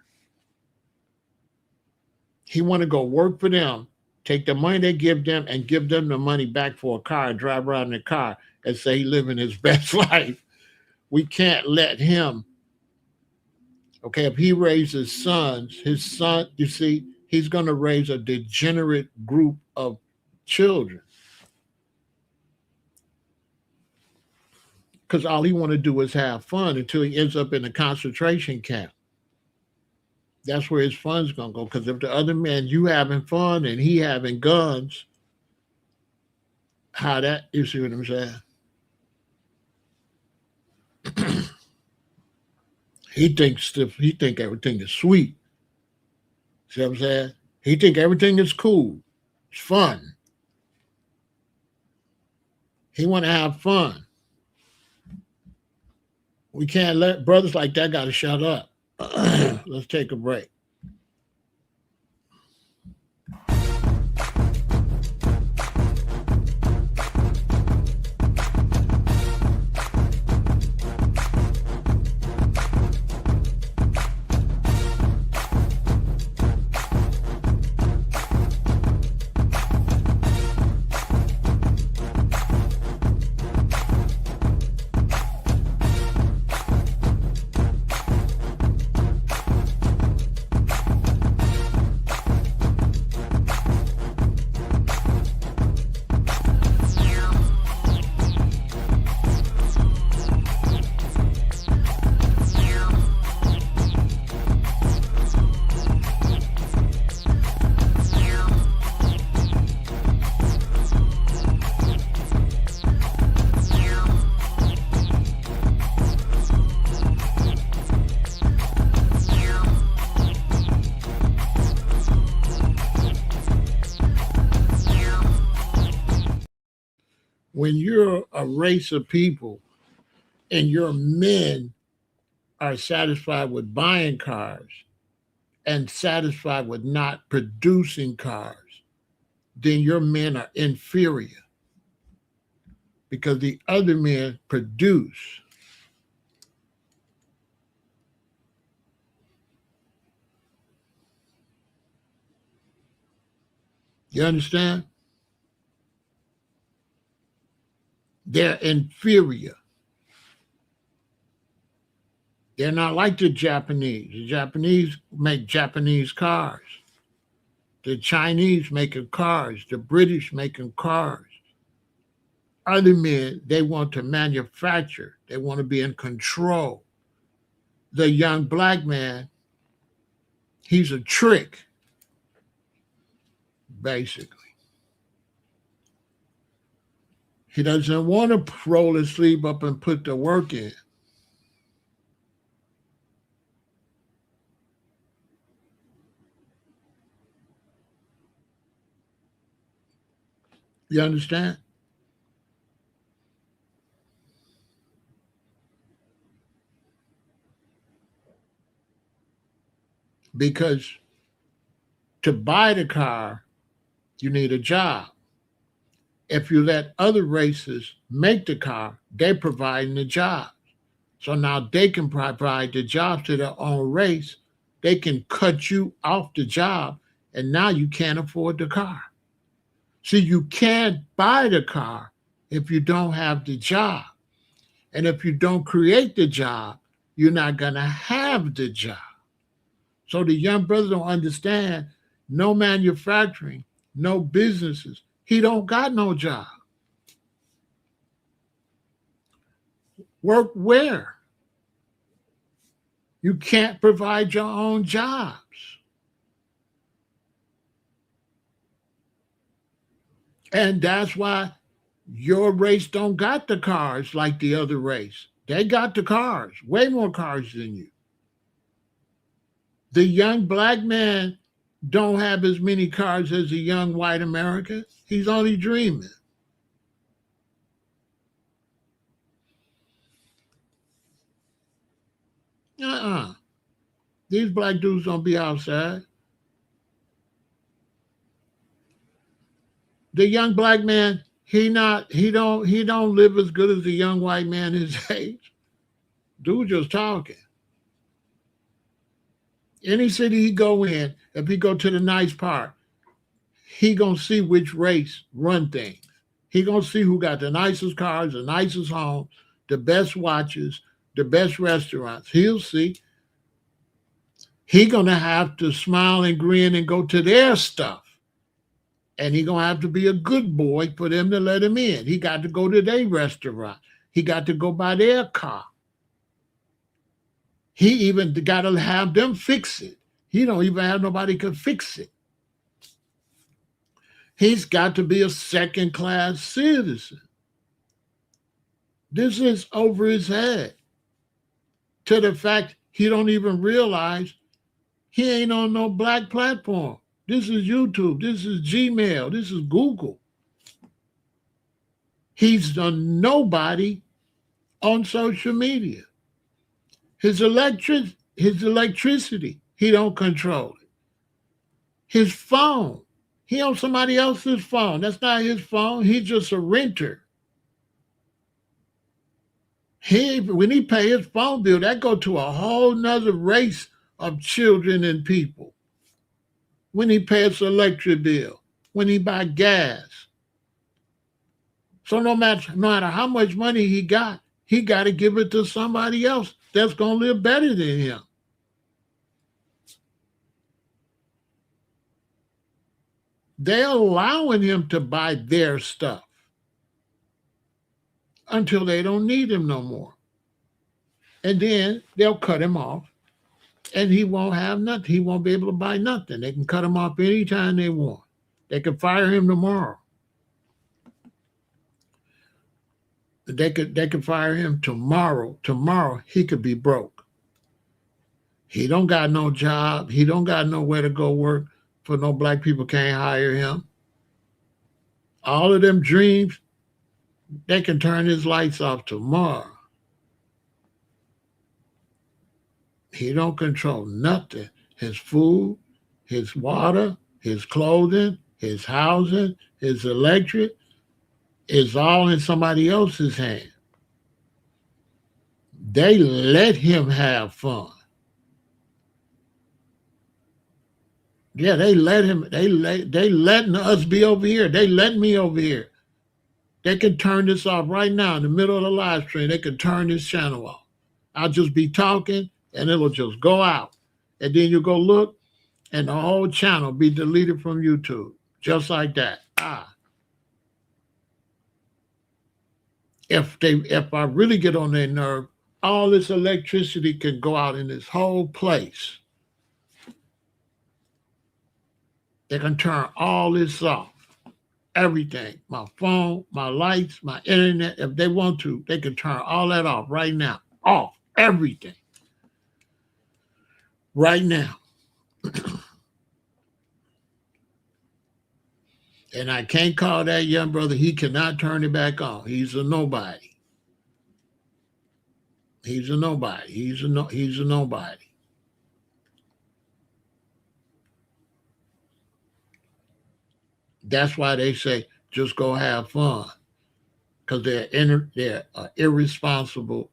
He want to go work for them, take the money they give them and give them the money back for a car and drive around in the car and say he living his best life. We can't let him. Okay, if he raises sons, his son, you see, he's going to raise a degenerate group of children. Because all he want to do is have fun until he ends up in a concentration camp. That's where his fun's going to go. Because if the other man, you having fun and he having guns, how that, you see what I'm saying? He think everything is sweet. See what I'm saying? He think everything is cool. It's fun. He want to have fun. We can't let brothers like that got to shut up. Let's take a break. when you're a race of people and your men are satisfied with buying cars and satisfied with not producing cars, then your men are inferior because the other men produce. You understand? They're inferior. They're not like the Japanese. The Japanese make Japanese cars. The Chinese making cars. The British making cars. Other men, they want to manufacture. They want to be in control. The young black man, he's a trick, basically. He doesn't want to roll his sleeve up and put the work in. You understand? Because to buy the car, you need a job. If you let other races make the car, they're providing the job. So now they can provide the job to their own race. They can cut you off the job, and now you can't afford the car. See, you can't buy the car if you don't have the job. And if you don't create the job, you're not going to have the job. So the young brother don't understand no manufacturing, no businesses. He don't got no job. Work where? You can't provide your own jobs. And that's why your race don't got the cars like the other race. They got the cars, way more cars than you. The young black man don't have as many cars as a young white American. He's only dreaming. Uh-uh. These black dudes don't be outside. The young black man, he don't live as good as the young white man his age. Dude just talking. Any city he go in, if he go to the nice part, he gonna see which race run things. He gonna see who got the nicest cars, the nicest homes, the best watches, the best restaurants. He'll see. He gonna have to smile and grin and go to their stuff. And he gonna have to be a good boy for them to let him in. He got to go to their restaurant. He got to go by their car. He even got to have them fix it. He don't even have nobody could fix it. He's got to be a second class citizen. This is over his head. To the fact he don't even realize he ain't on no black platform. This is YouTube. This is Gmail. This is Google. He's a nobody on social media. His electricity, he don't control it. His phone, he on somebody else's phone. That's not his phone. He's just a renter. When he pay his phone bill, that go to a whole nother race of children and people. When he pays his electric bill, when he buy gas. So no matter how much money he got to give it to somebody else that's going to live better than him. They're allowing him to buy their stuff until they don't need him no more. And then they'll cut him off and he won't have nothing. He won't be able to buy nothing. They can cut him off anytime they want. They can fire him tomorrow. They could fire him tomorrow. Tomorrow he could be broke. He don't got no job. He don't got nowhere to go work. For no black people can't hire him. All of them dreams They can turn his lights off tomorrow. He don't control nothing. His food, his water, his clothing, his housing, his electric is all in somebody else's hand. They let him have fun. Yeah, they let him. They letting us be over here. They letting me over here. They can turn this off right now in the middle of the live stream. They can turn this channel off. I'll just be talking and it'll just go out. And then you go look and the whole channel be deleted from YouTube. Just like that. If I really get on their nerve, all this electricity can go out in this whole place. They can turn all this off. Everything. My phone, my lights, my internet. If they want to, they can turn all that off right now. Off. Everything. Right now. And I can't call that young brother. He cannot turn it back on. He's a nobody. He's a nobody. He's a nobody. That's why they say just go have fun, because they're an irresponsible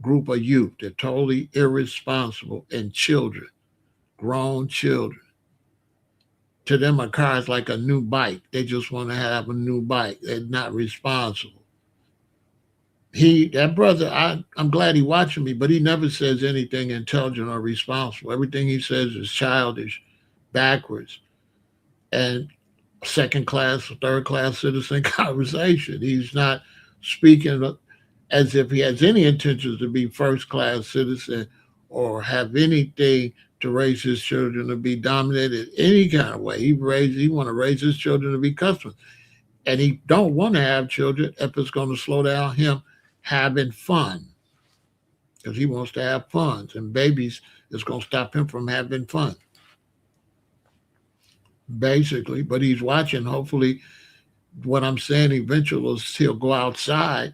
group of youth. They're totally irresponsible, and children, grown children. To them, a car is like a new bike. They just want to have a new bike. They're not responsible. That brother, I'm glad he watching me, but he never says anything intelligent or responsible. Everything he says is childish, backwards, and second class, third class citizen conversation. He's not speaking as if he has any intentions to be first class citizen or have anything to raise his children to be dominated any kind of way. He want to raise his children to be customers. And he don't want to have children if it's going to slow down him having fun. Because he wants to have fun. And babies is going to stop him from having fun. Basically. But he's watching. Hopefully what I'm saying eventually he'll go outside.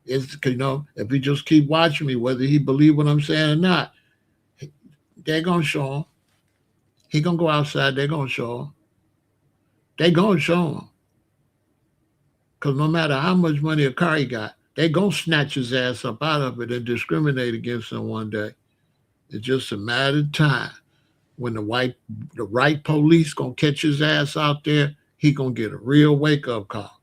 Is, if he just keep watching me, whether he believe what I'm saying or not, they're going to show him. He going to go outside. They're going to show him. They're going to show him. Because no matter how much money a car he got, they going to snatch his ass up out of it and discriminate against him one day. It's just a matter of time. When the right police going to catch his ass out there, he going to get a real wake-up call.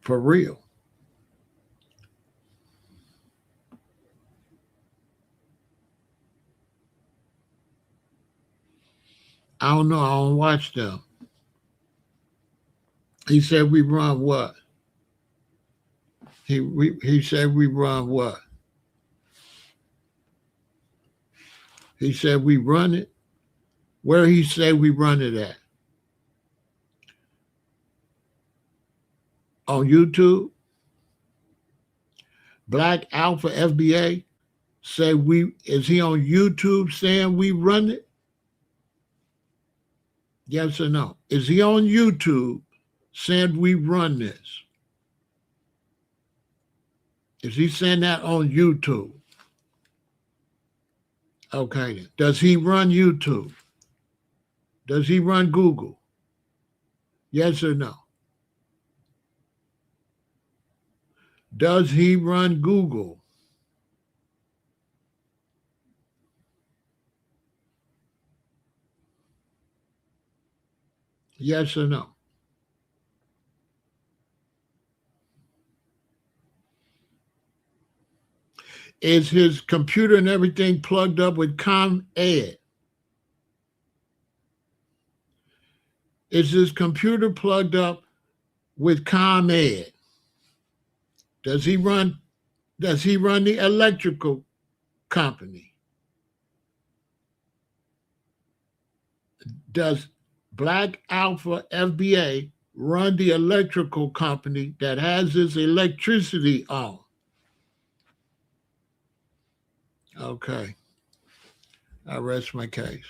For real. I don't know. I don't watch them. He said we run what? He said we run what? He said we run it. Where he said we run it at? On YouTube? Black Alpha FBA said is he on YouTube saying we run it? Yes or no? Is he on YouTube saying we run this? Is he saying that on YouTube? Okay then. Does he run YouTube? Does he run Google? Yes or no? Does he run Google? Yes or no? Is his computer and everything plugged up with ComEd? Is his computer plugged up with ComEd? Does he run the electrical company? Does Black Alpha FBA run the electrical company that has his electricity on? Okay. I rest my case.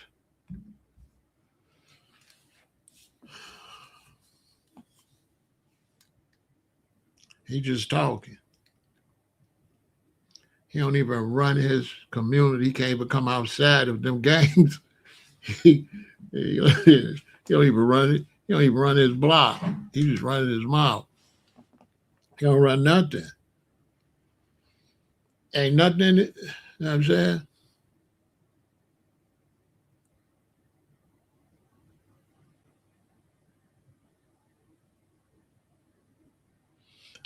He just talking. He don't even run his community. He can't even come outside of them games. He don't even run it. He don't even run his block. He just running his mouth. He don't run nothing. Ain't nothing in it. You know what I'm saying?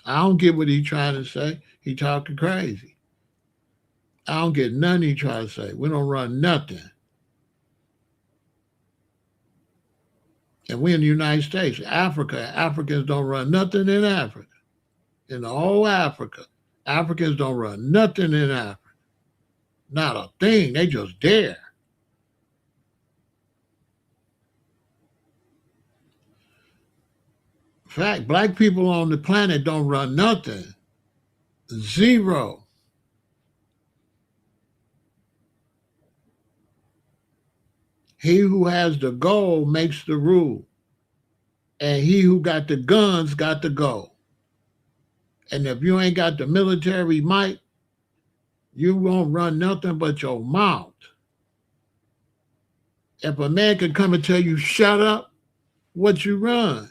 I don't get what he trying to say. He talking crazy. I don't get nothing he trying to say. We don't run nothing. And we in the United States. Africans don't run nothing in Africa. In the whole Africa. Africans don't run nothing in Africa. Not a thing. They just there. In fact, black people on the planet don't run nothing. Zero. He who has the goal makes the rule. And he who got the guns got the goal. And if you ain't got the military might, you won't run nothing but your mouth. If a man can come and tell you, shut up, what you run?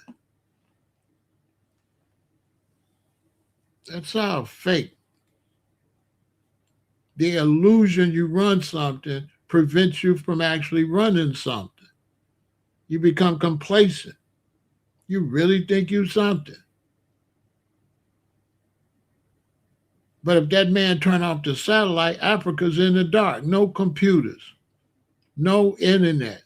That's all fake. The illusion you run something prevents you from actually running something. You become complacent. You really think you something. But if that man turn off the satellite, Africa's in the dark. No computers, no internet.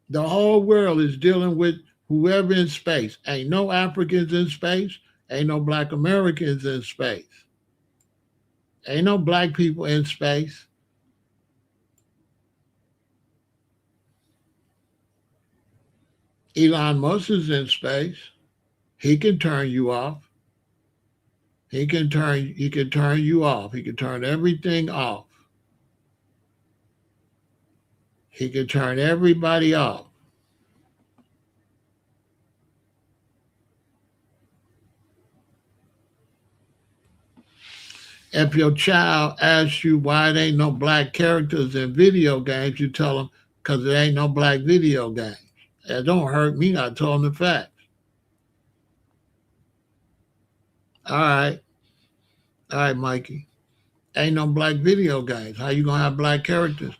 The whole world is dealing with whoever in space. Ain't no Africans in space. Ain't no black Americans in space. Ain't no black people in space. Elon Musk is in space. He can turn you off. He can turn you off. He can turn everything off. He can turn everybody off. If your child asks you why there ain't no black characters in video games, you tell them because there ain't no black video games. It don't hurt me. I told them the facts. All right, Mikey. Ain't no black video games. How you gonna have black characters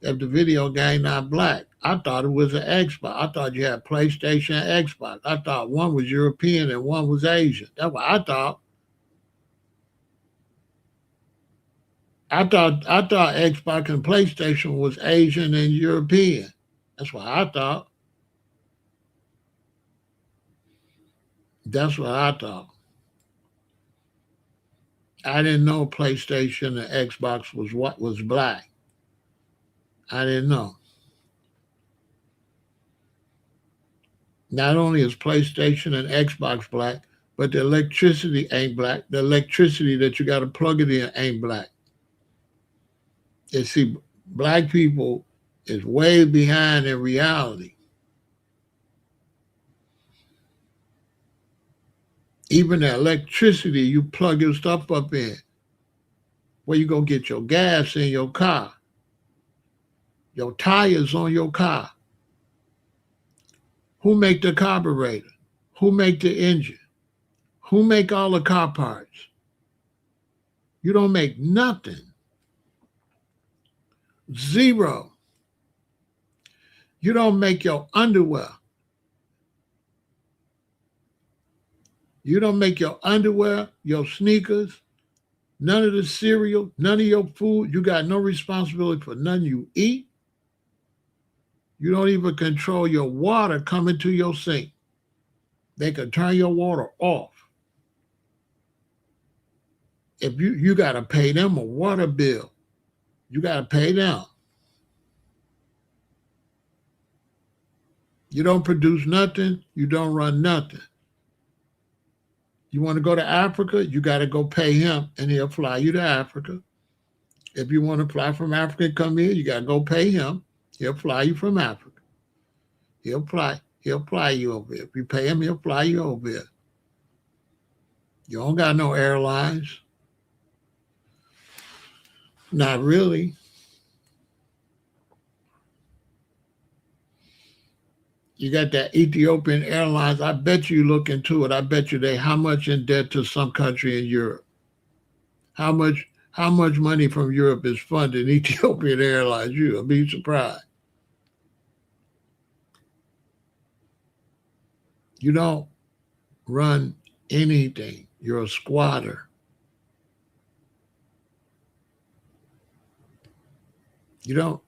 if the video game not black? I thought it was an Xbox. I thought you had PlayStation and Xbox. I thought one was European and one was Asian. That's what I thought. I thought Xbox and PlayStation was Asian and European. That's what I thought. That's what I thought. I didn't know PlayStation and Xbox was black. I didn't know. Not only is PlayStation and Xbox black, but the electricity ain't black. The electricity that you got to plug it in ain't black. And see, black people is way behind in reality. Even the electricity you plug your stuff up in, where you gonna get your gas in your car, your tires on your car. Who make the carburetor? Who make the engine? Who make all the car parts? You don't make nothing. Zero. You don't make your underwear. You don't make your underwear, your sneakers, none of the cereal, none of your food. You got no responsibility for none you eat. You don't even control your water coming to your sink. They can turn your water off. If you got to pay them a water bill, you got to pay them. You don't produce nothing, you don't run nothing. You want to go to Africa, you got to go pay him and he'll fly you to Africa. If you want to fly from Africa and come here, you got to go pay him. He'll fly you from Africa. He'll fly you over here. If you pay him, he'll fly you over here. You don't got no airlines. Not really. You got that Ethiopian Airlines. I bet you look into it. I bet you they how much in debt to some country in Europe. How much money from Europe is funding Ethiopian Airlines? You'll be surprised. You don't run anything. You're a squatter. You don't.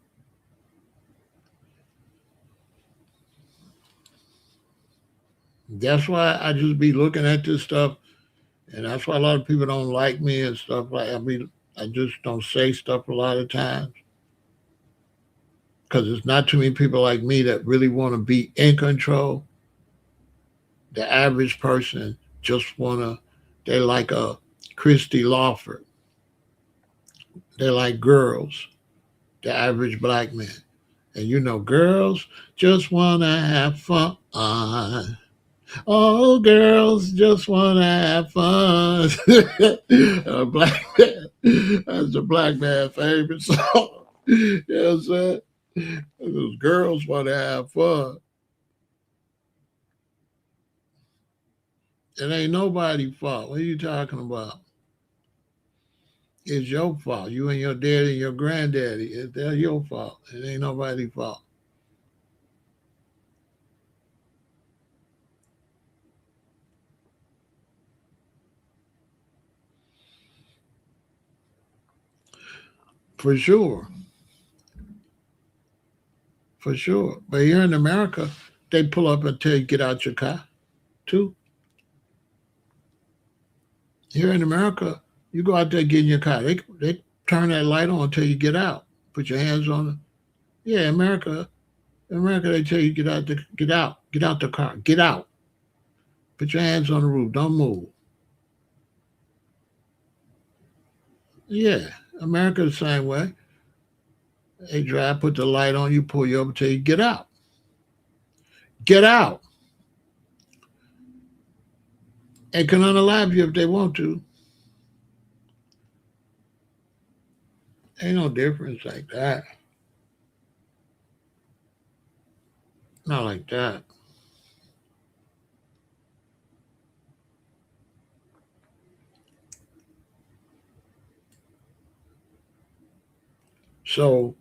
That's why I just be looking at this stuff, and that's why a lot of people don't like me and stuff like. I just don't say stuff a lot of times because it's not too many people like me that really want to be in control. The average person just wanna. They like a Christy Lawford. They like girls. The average black man, and girls just wanna have fun. Oh, girls just want to have fun. A black man. That's a black man favorite song. You know what I'm saying? Those girls want to have fun. It ain't nobody's fault. What are you talking about? It's your fault. You and your daddy and your granddaddy. They're your fault. It ain't nobody's fault. For sure. For sure. But here in America, they pull up and tell you get out your car too. Here in America, you go out there get in your car. They turn that light on until you get out. Put your hands on it. Yeah, America, they tell you get out the car, get out. Put your hands on the roof, don't move. Yeah, America the same way. They drive, put the light on you, pull you over, tell you get out, get out, and can unalive you if they want to. Ain't no difference like that. Not like that. So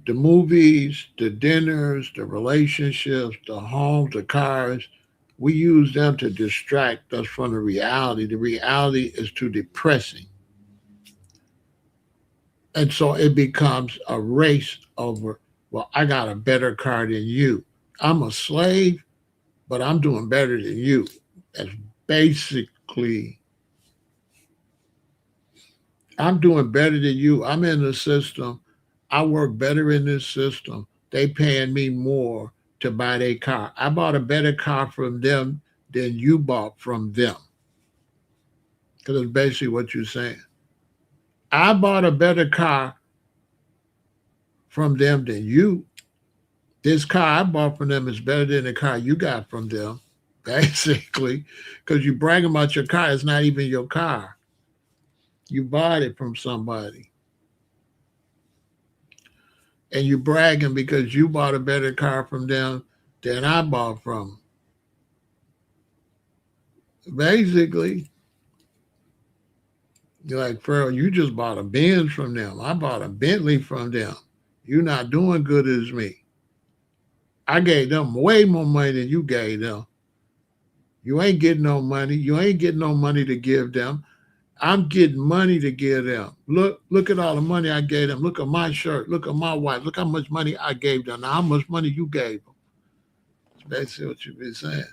the movies, the dinners, the relationships, the homes, the cars, we use them to distract us from the reality. The reality is too depressing. And so it becomes a race over, well, I got a better car than you. I'm a slave, but I'm doing better than you. That's basically, I'm doing better than you. I'm in the system. I work better in this system. They paying me more to buy their car. I bought a better car from them than you bought from them. Because it's basically what you're saying. I bought a better car from them than you. This car I bought from them is better than the car you got from them, basically, because you bragging about your car. It's not even your car. You bought it from somebody. And you bragging because you bought a better car from them than I bought from them. Basically, you're like, Pharaoh, you just bought a Benz from them. I bought a Bentley from them. You're not doing good as me. I gave them way more money than you gave them. You ain't getting no money. You ain't getting no money to give them. I'm getting money to give them. Look at all the money I gave them. Look at my shirt. Look at my wife. Look how much money I gave them. Now, how much money you gave them? That's basically what you've been saying.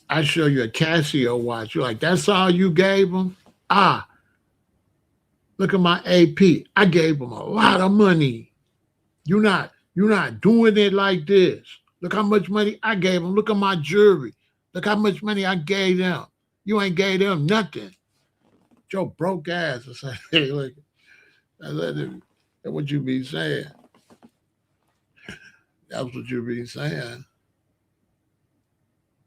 I show you a Casio watch. You're like, that's all you gave them? Ah, look at my AP. I gave them a lot of money. You're not doing it like this. Look how much money I gave them. Look at my jewelry. Look how much money I gave them. You ain't gave them nothing. Joe broke ass or something. Hey, look, that's what you be saying. That's what you be saying.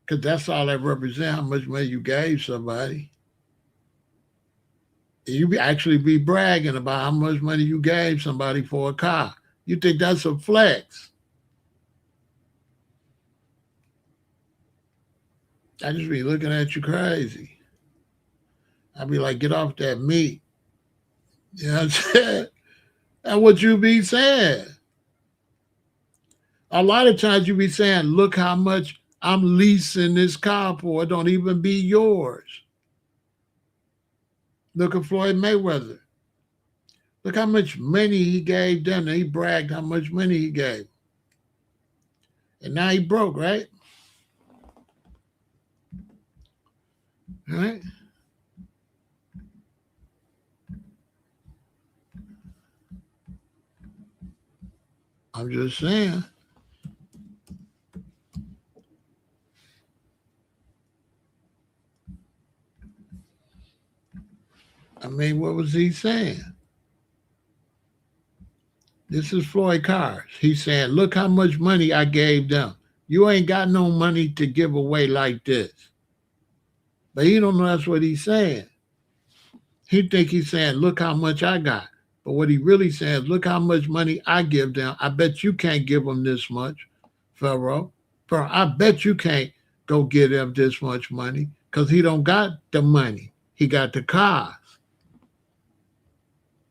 Because that's all that represents how much money you gave somebody. Actually be bragging about how much money you gave somebody for a car. You think that's a flex? I just be looking at you crazy. I'd be like, get off that meat. You know what I'm saying? That's what you be saying. A lot of times you be saying, look how much I'm leasing this car for. It don't even be yours. Look at Floyd Mayweather. Look how much money he gave them. He bragged how much money he gave. And now he broke, right? Right? I'm just saying. I mean, what was he saying? This is Floyd Cars. He's saying, look how much money I gave them. You ain't got no money to give away like this. But he don't know that's what he's saying. He think he's saying, look how much I got. But what he really saying is, look how much money I give them. I bet you can't give them this much, Pharaoh. I bet you can't go give them this much money because he don't got the money. He got the cars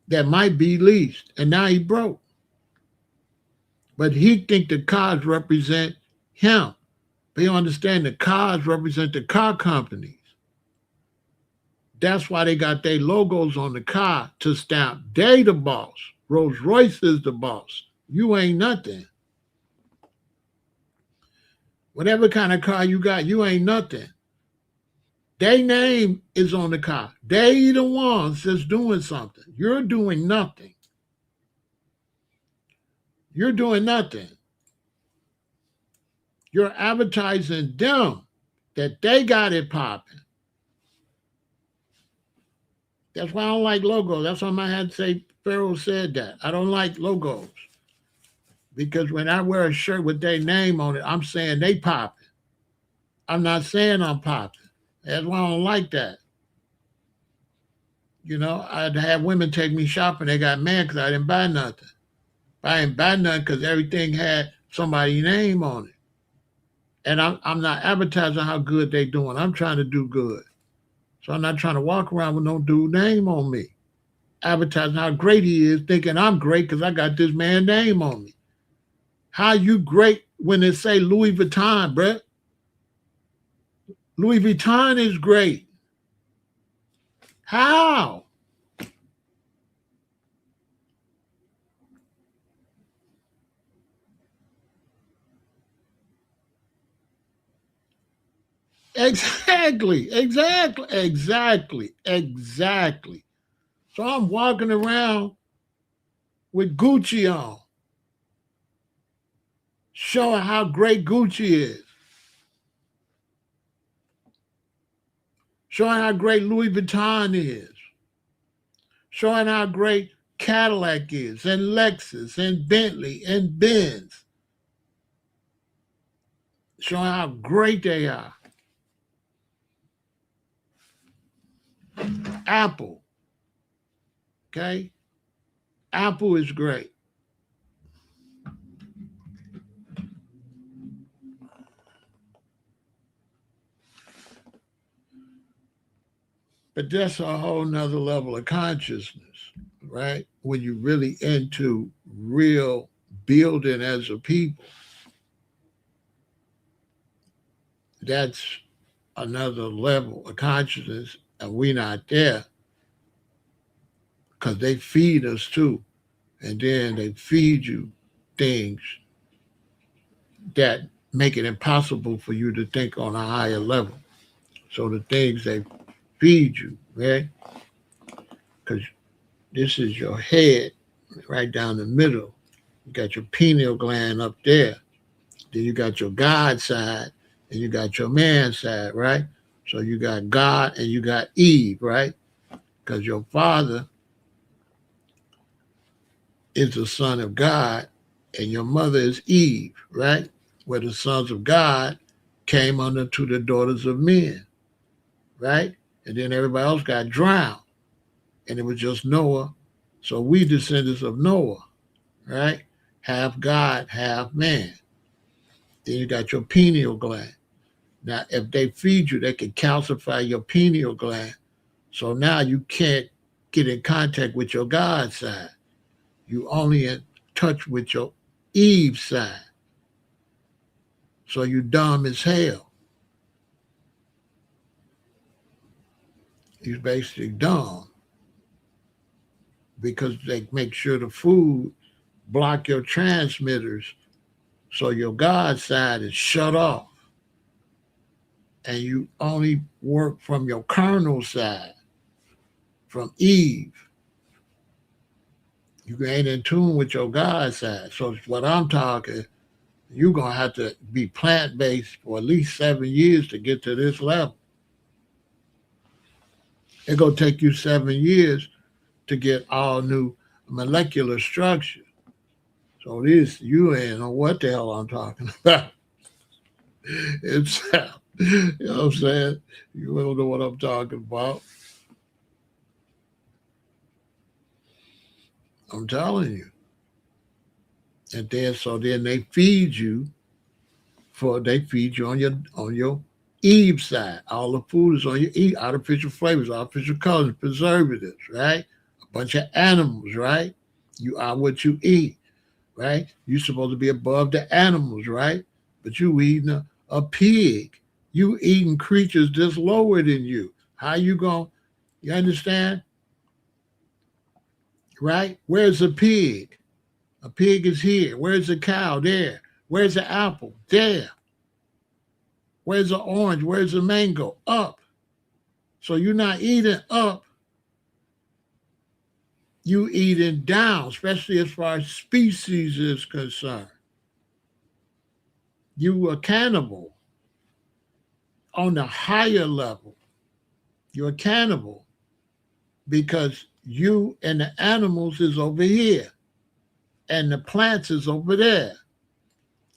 that might be leased. And now he broke. But he think the cars represent him. But you understand the cars represent the car companies. That's why they got their logos on the car to stamp they the boss. Rolls Royce is the boss. You ain't nothing. Whatever kind of car you got, you ain't nothing. Their name is on the car. They the ones that's doing something. You're doing nothing. You're doing nothing. You're advertising them that they got it popping. That's why I don't like logos. That's why I had to say Pharaoh said that. I don't like logos. Because when I wear a shirt with their name on it, I'm saying they popping. I'm not saying I'm popping. That's why I don't like that. You know, I'd have women take me shopping. They got mad because I didn't buy nothing. I didn't buy nothing because everything had somebody's name on it. And I'm not advertising how good they doing. I'm trying to do good. So I'm not trying to walk around with no dude name on me. Advertising how great he is, thinking I'm great because I got this man's name on me. How you great when they say Louis Vuitton, bruh? Louis Vuitton is great. How? Exactly. So I'm walking around with Gucci on, showing how great Gucci is, showing how great Louis Vuitton is, showing how great Cadillac is, and Lexus, and Bentley, and Benz, showing how great they are. Apple, okay? Apple is great. But that's a whole nother level of consciousness, right? When you're really into real building as a people, that's another level of consciousness, and we're not there because they feed us too. And then they feed you things that make it impossible for you to think on a higher level. So the things they feed you, right? Because this is your head right down the middle. You got your pineal gland up there. Then you got your God side and you got your man side, right? So you got God and you got Eve, right? Because your father is the son of God and your mother is Eve, right? Where the sons of God came unto the daughters of men, right? And then everybody else got drowned. And it was just Noah. So we descendants of Noah, right? Half God, half man. Then you got your pineal gland. Now, if they feed you, they can calcify your pineal gland. So now you can't get in contact with your God side. You only in touch with your Eve side. So you dumb as hell. You're basically dumb because they make sure the food block your transmitters so your God side is shut off. And you only work from your carnal side, from Eve. You ain't in tune with your God side. So what I'm talking, you're going to have to be plant-based for at least 7 years to get to this level. It's going to take you 7 years to get all new molecular structure. So this, you ain't know what the hell I'm talking about. It's, you know what I'm saying? You don't know what I'm talking about. I'm telling you. And then then they feed you on your Eve side. All the food is on your Eve, artificial flavors, artificial colors, preservatives, right? A bunch of animals, right? You are what you eat, right? You're supposed to be above the animals, right? But you eating a pig. You eating creatures that's lower than you. How you going? You understand? Right? Where's a pig? A pig is here. Where's the cow? There. Where's the apple? There. Where's the orange? Where's the mango? Up. So you're not eating up. You eating down, especially as far as species is concerned. You a cannibal on the higher level. You're a cannibal because you and the animals is over here and the plants is over there.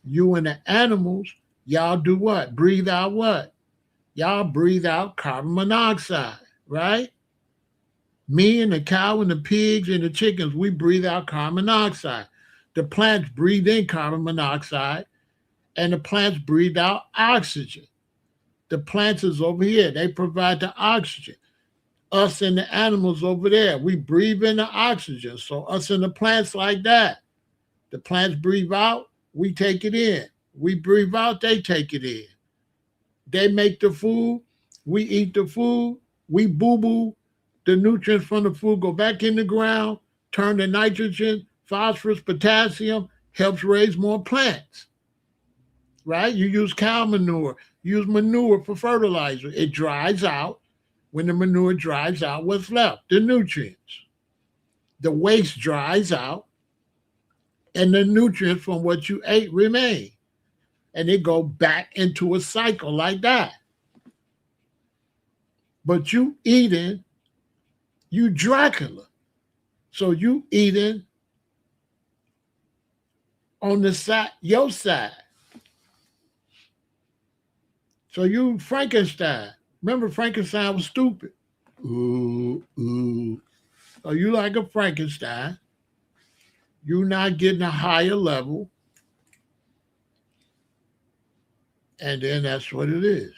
You and the animals, y'all do what? Breathe out what? Y'all breathe out carbon monoxide, right? Me and the cow and the pigs and the chickens, we breathe out carbon monoxide. The plants breathe in carbon monoxide and the plants breathe out oxygen. The plants is over here. They provide the oxygen. Us and the animals over there, we breathe in the oxygen. So us and the plants like that. The plants breathe out, we take it in. We breathe out, they take it in. They make the food, we eat the food, we boo-boo. The nutrients from the food go back in the ground, turn to nitrogen, phosphorus, potassium, helps raise more plants. Right? You use cow manure, use manure for fertilizer. It dries out. When the manure dries out, what's left? The nutrients. The waste dries out, and the nutrients from what you ate remain. And they go back into a cycle like that. But you eating, you Dracula. So you eating on the side, your side. So you Frankenstein. Remember Frankenstein was stupid. Ooh. So you like a Frankenstein. You're not getting a higher level. And then that's what it is.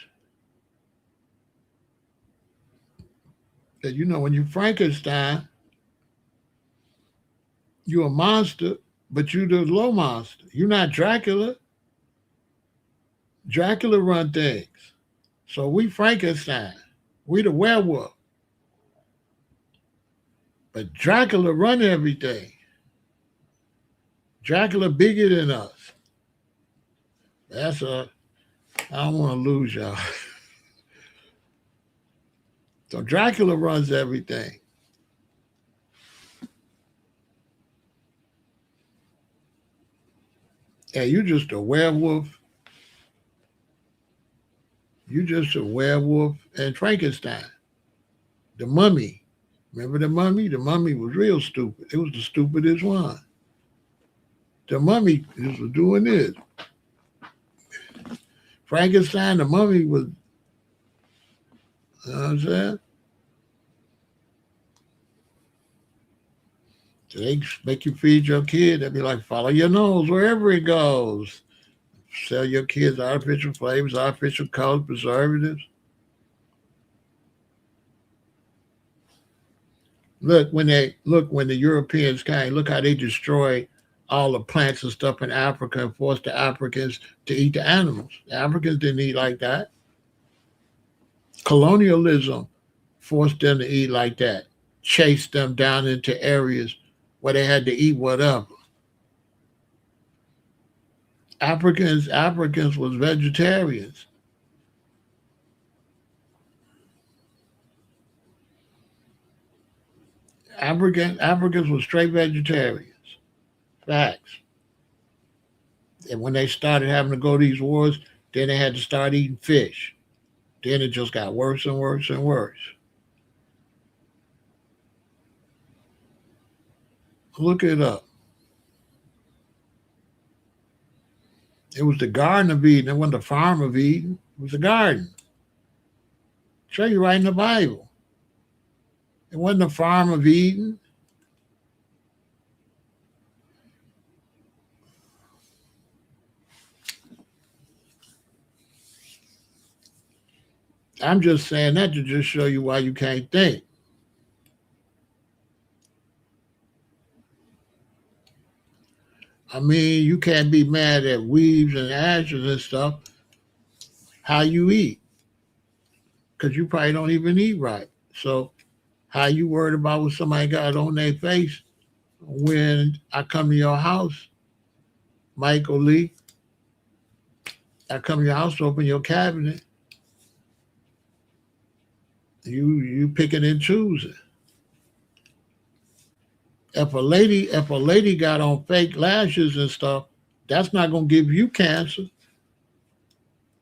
And you know, when you Frankenstein, you're a monster, but you're the low monster. You're not Dracula. Dracula run things. So we Frankenstein. We the werewolf. But Dracula run everything. Dracula bigger than us. I don't want to lose y'all. So Dracula runs everything. Yeah, you just a werewolf. You just a werewolf and Frankenstein. The Mummy. Remember the Mummy? The Mummy was real stupid. It was the stupidest one. The Mummy was doing this. Frankenstein, the mummy was, you know what I'm saying? So they make you feed your kid. They be like, follow your nose wherever it goes. Sell your kids artificial flavors, artificial colors, preservatives. Look when the Europeans came. Look how they destroyed all the plants and stuff in Africa and forced the Africans to eat the animals. The Africans didn't eat like that. Colonialism forced them to eat like that. Chased them down into areas where they had to eat whatever. Africans was vegetarians. Africans were straight vegetarians. Facts. And when they started having to go to these wars, then they had to start eating fish. Then it just got worse and worse and worse. Look it up. It was the Garden of Eden. It wasn't the Farm of Eden. It was the garden. Show you right in the Bible. It wasn't the Farm of Eden. I'm just saying that to just show you why you can't think. I mean, you can't be mad at weaves and ashes and stuff. How you eat, because you probably don't even eat right. So how you worried about what somebody got on their face when I come to your house, Michael Lee? I come to your house to open your cabinet. You picking and choosing. If a lady got on fake lashes and stuff, that's not gonna give you cancer.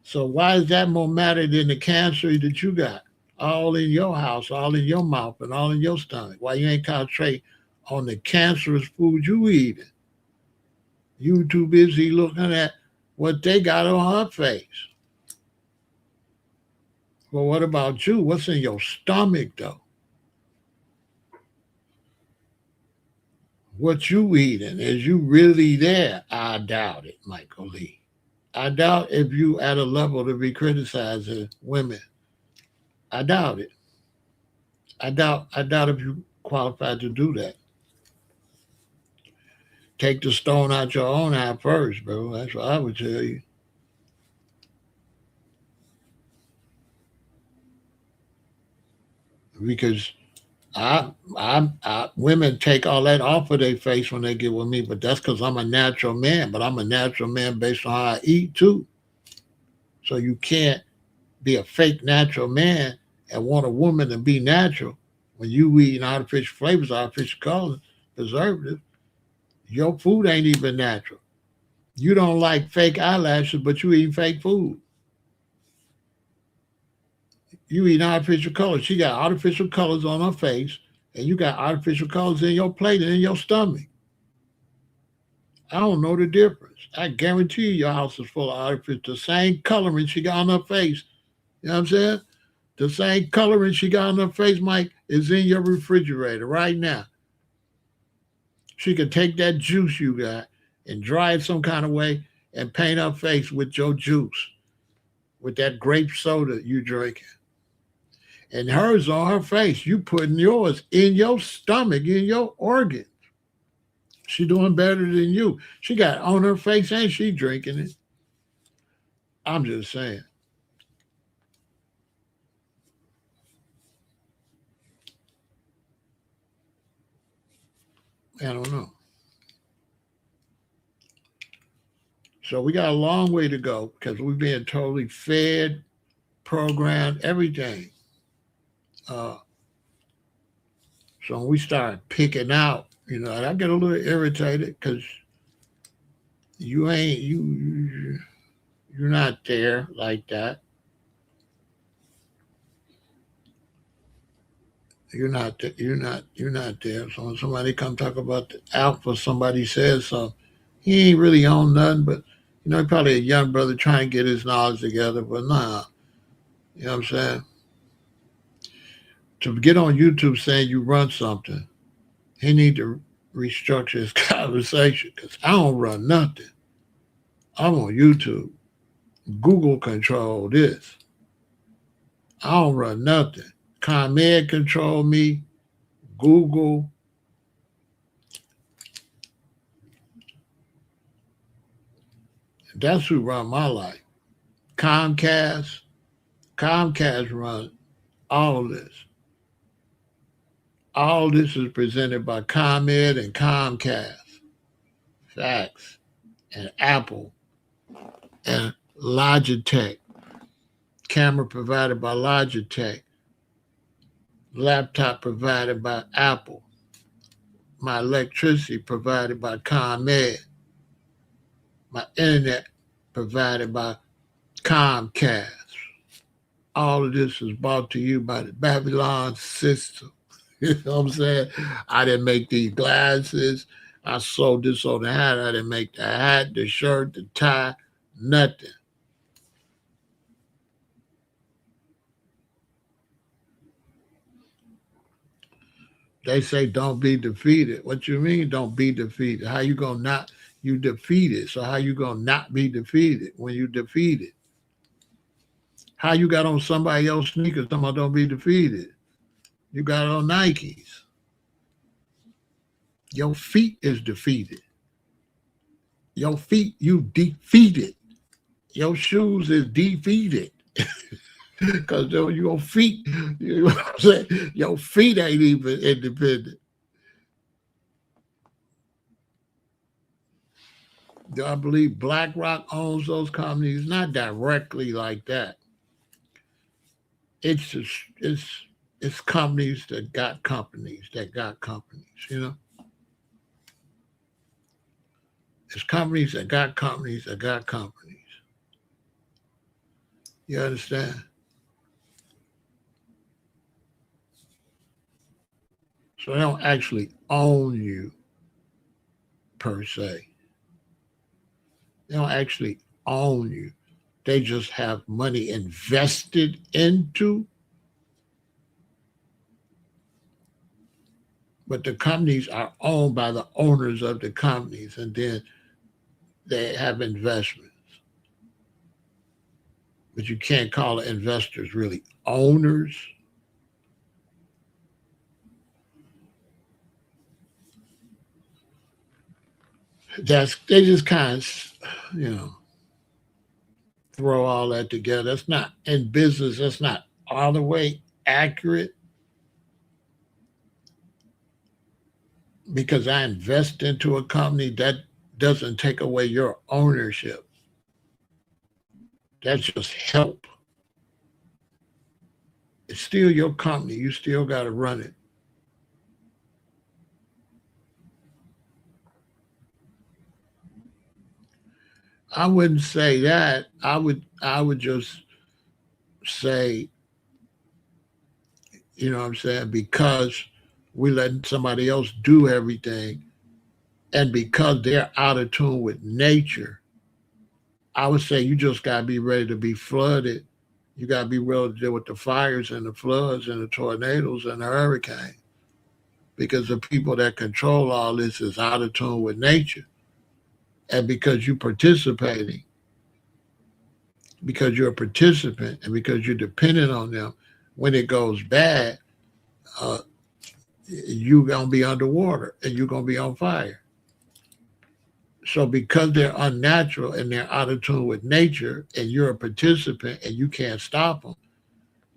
So why is that more matter than the cancer that you got? All in your house, all in your mouth, and all in your stomach. Why you ain't concentrate on the cancerous food you eating? You too busy looking at what they got on her face. Well, what about you? What's in your stomach though? What you eating? Is you really there? I doubt it, Michael Lee. I doubt if you at a level to be criticizing women. I doubt it. I doubt if you qualified to do that. Take the stone out your own eye first, bro. That's what I would tell you. Because women take all that off of their face when they get with me, but that's because I'm a natural man. But I'm a natural man based on how I eat too. So you can't be a fake natural man and want a woman to be natural when you eating artificial flavors, artificial colors, preservatives. Your food ain't even natural. You don't like fake eyelashes, but you eat fake food. You eat artificial colors. She got artificial colors on her face, and you got artificial colors in your plate and in your stomach. I don't know the difference. I guarantee you your house is full of artificial. The same coloring she got on her face. You know what I'm saying? The same coloring she got on her face, Mike, is in your refrigerator right now. She could take that juice you got and dry it some kind of way and paint her face with your juice, with that grape soda you drinking. And hers on her face. You putting yours in your stomach, in your organ. She doing better than you. She got it on her face and she drinking it. I'm just saying. I don't know. So we got a long way to go because we're being totally fed, programmed, everything. Uh, so when we start picking out, I get a little irritated because you ain't you're not there like that. You're not there. So when somebody come talk about the alpha, somebody says something, he ain't really on nothing, but Probably a young brother trying to get his knowledge together, but nah, you know what I'm saying? To get on YouTube saying you run something, he need to restructure his conversation because I don't run nothing. I'm on YouTube. Google control this. I don't run nothing. ComEd control me. Google. That's who run my life. Comcast. Comcast run all of this. All this is presented by ComEd and Comcast. Facts. And Apple and Logitech. Camera provided by Logitech. Laptop provided by Apple. My electricity provided by ComEd. My internet provided by Comcast. All of this is brought to you by the Babylon system. You know what I'm saying? I didn't make these glasses. I sold this on the hat. I didn't make the hat, the shirt, the tie, nothing. They say don't be defeated. What you mean don't be defeated? How you gonna not you defeated? So how you gonna not be defeated when you defeated? How you got on somebody else's sneakers talking about don't be defeated? You got on Nikes. Your feet is defeated. Your feet, you defeated. Your shoes is defeated. Because your feet, you know what I'm saying? Your feet ain't even independent. Do I believe BlackRock owns those companies? Not directly like that. It's just, it's companies that got companies that got companies. It's companies that got companies that got companies. You understand? So they don't actually own you per se. They don't actually own you. They just have money invested into, but the companies are owned by the owners of the companies, and then they have investments. But you can't call the investors really owners. That's they just kind of, you know, throw all that together. That's not in business. That's not all the way accurate because I invest into a company that doesn't take away your ownership. That's just help. It's still your company. You still got to run it. I wouldn't say that. I would just say, you know what I'm saying, because we letting somebody else do everything and because they're out of tune with nature, I would say you just gotta be ready to be flooded. You gotta be ready to deal with the fires and the floods and the tornadoes and the hurricane. Because the people that control all this is out of tune with nature. And because you participating, because you're a participant and because you're dependent on them, when it goes bad, uh, you gonna be underwater and you're gonna be on fire. So because they're unnatural and they're out of tune with nature, and you're a participant and you can't stop them,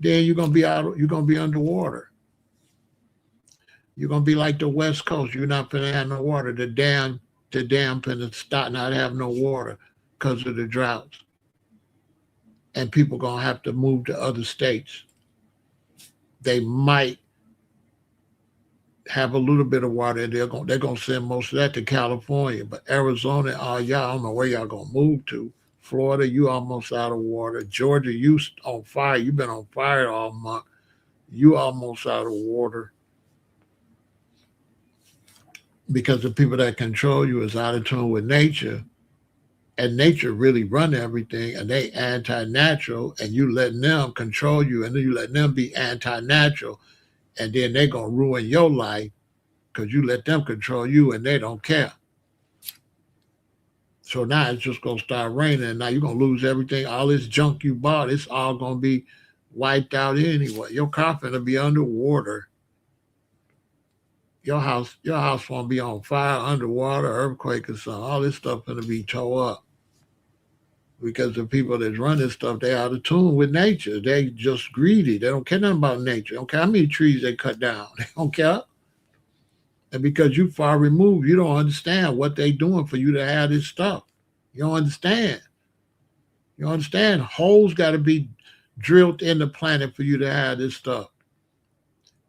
then you're gonna be out. You're gonna be underwater. You're gonna be like the West Coast. You're not gonna have no water. The dam gonna stop not have no water because of the droughts, and people gonna have to move to other states. They might have a little bit of water, and they're gonna send most of that to California. But Arizona, y'all, I don't know where y'all gonna move to. Florida, you almost out of water. Georgia, you on fire. You've been on fire all month. You almost out of water because the people that control you is out of tune with nature, and nature really run everything, and they anti-natural, and you letting them control you, and then you letting them be anti-natural, and then they gonna ruin your life because you let them control you, and they don't care. So now it's just gonna start raining, and now you're gonna lose everything. All this junk you bought, it's all gonna be wiped out anyway. Your car gonna be underwater. Your house won't be on fire, underwater, earthquake or something. All this stuff gonna be tore up because the people that run this stuff, they out of tune with nature. They just greedy. They don't care nothing about nature. They don't care how many trees they cut down. They don't care. And because you far removed, you don't understand what they doing for you to have this stuff. You don't understand. You understand? Holes got to be drilled in the planet for you to have this stuff.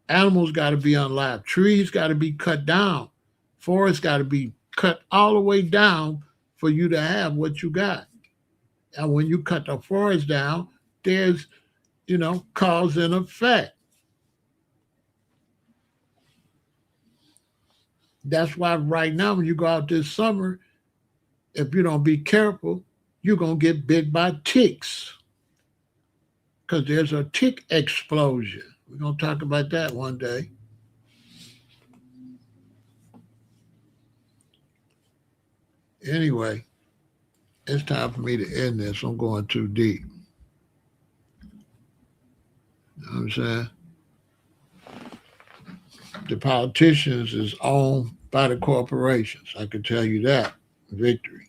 Animals got to be unlived. Trees got to be cut down. Forests got to be cut all the way down for you to have what you got. And when you cut the forest down, there's, cause and effect. That's why right now, when you go out this summer, if you don't be careful, you're going to get bit by ticks because there's a tick explosion. We're going to talk about that one day. Anyway, it's time for me to end this. I'm going too deep. You know what I'm saying? The politicians is owned by the corporations. I can tell you that. Victory.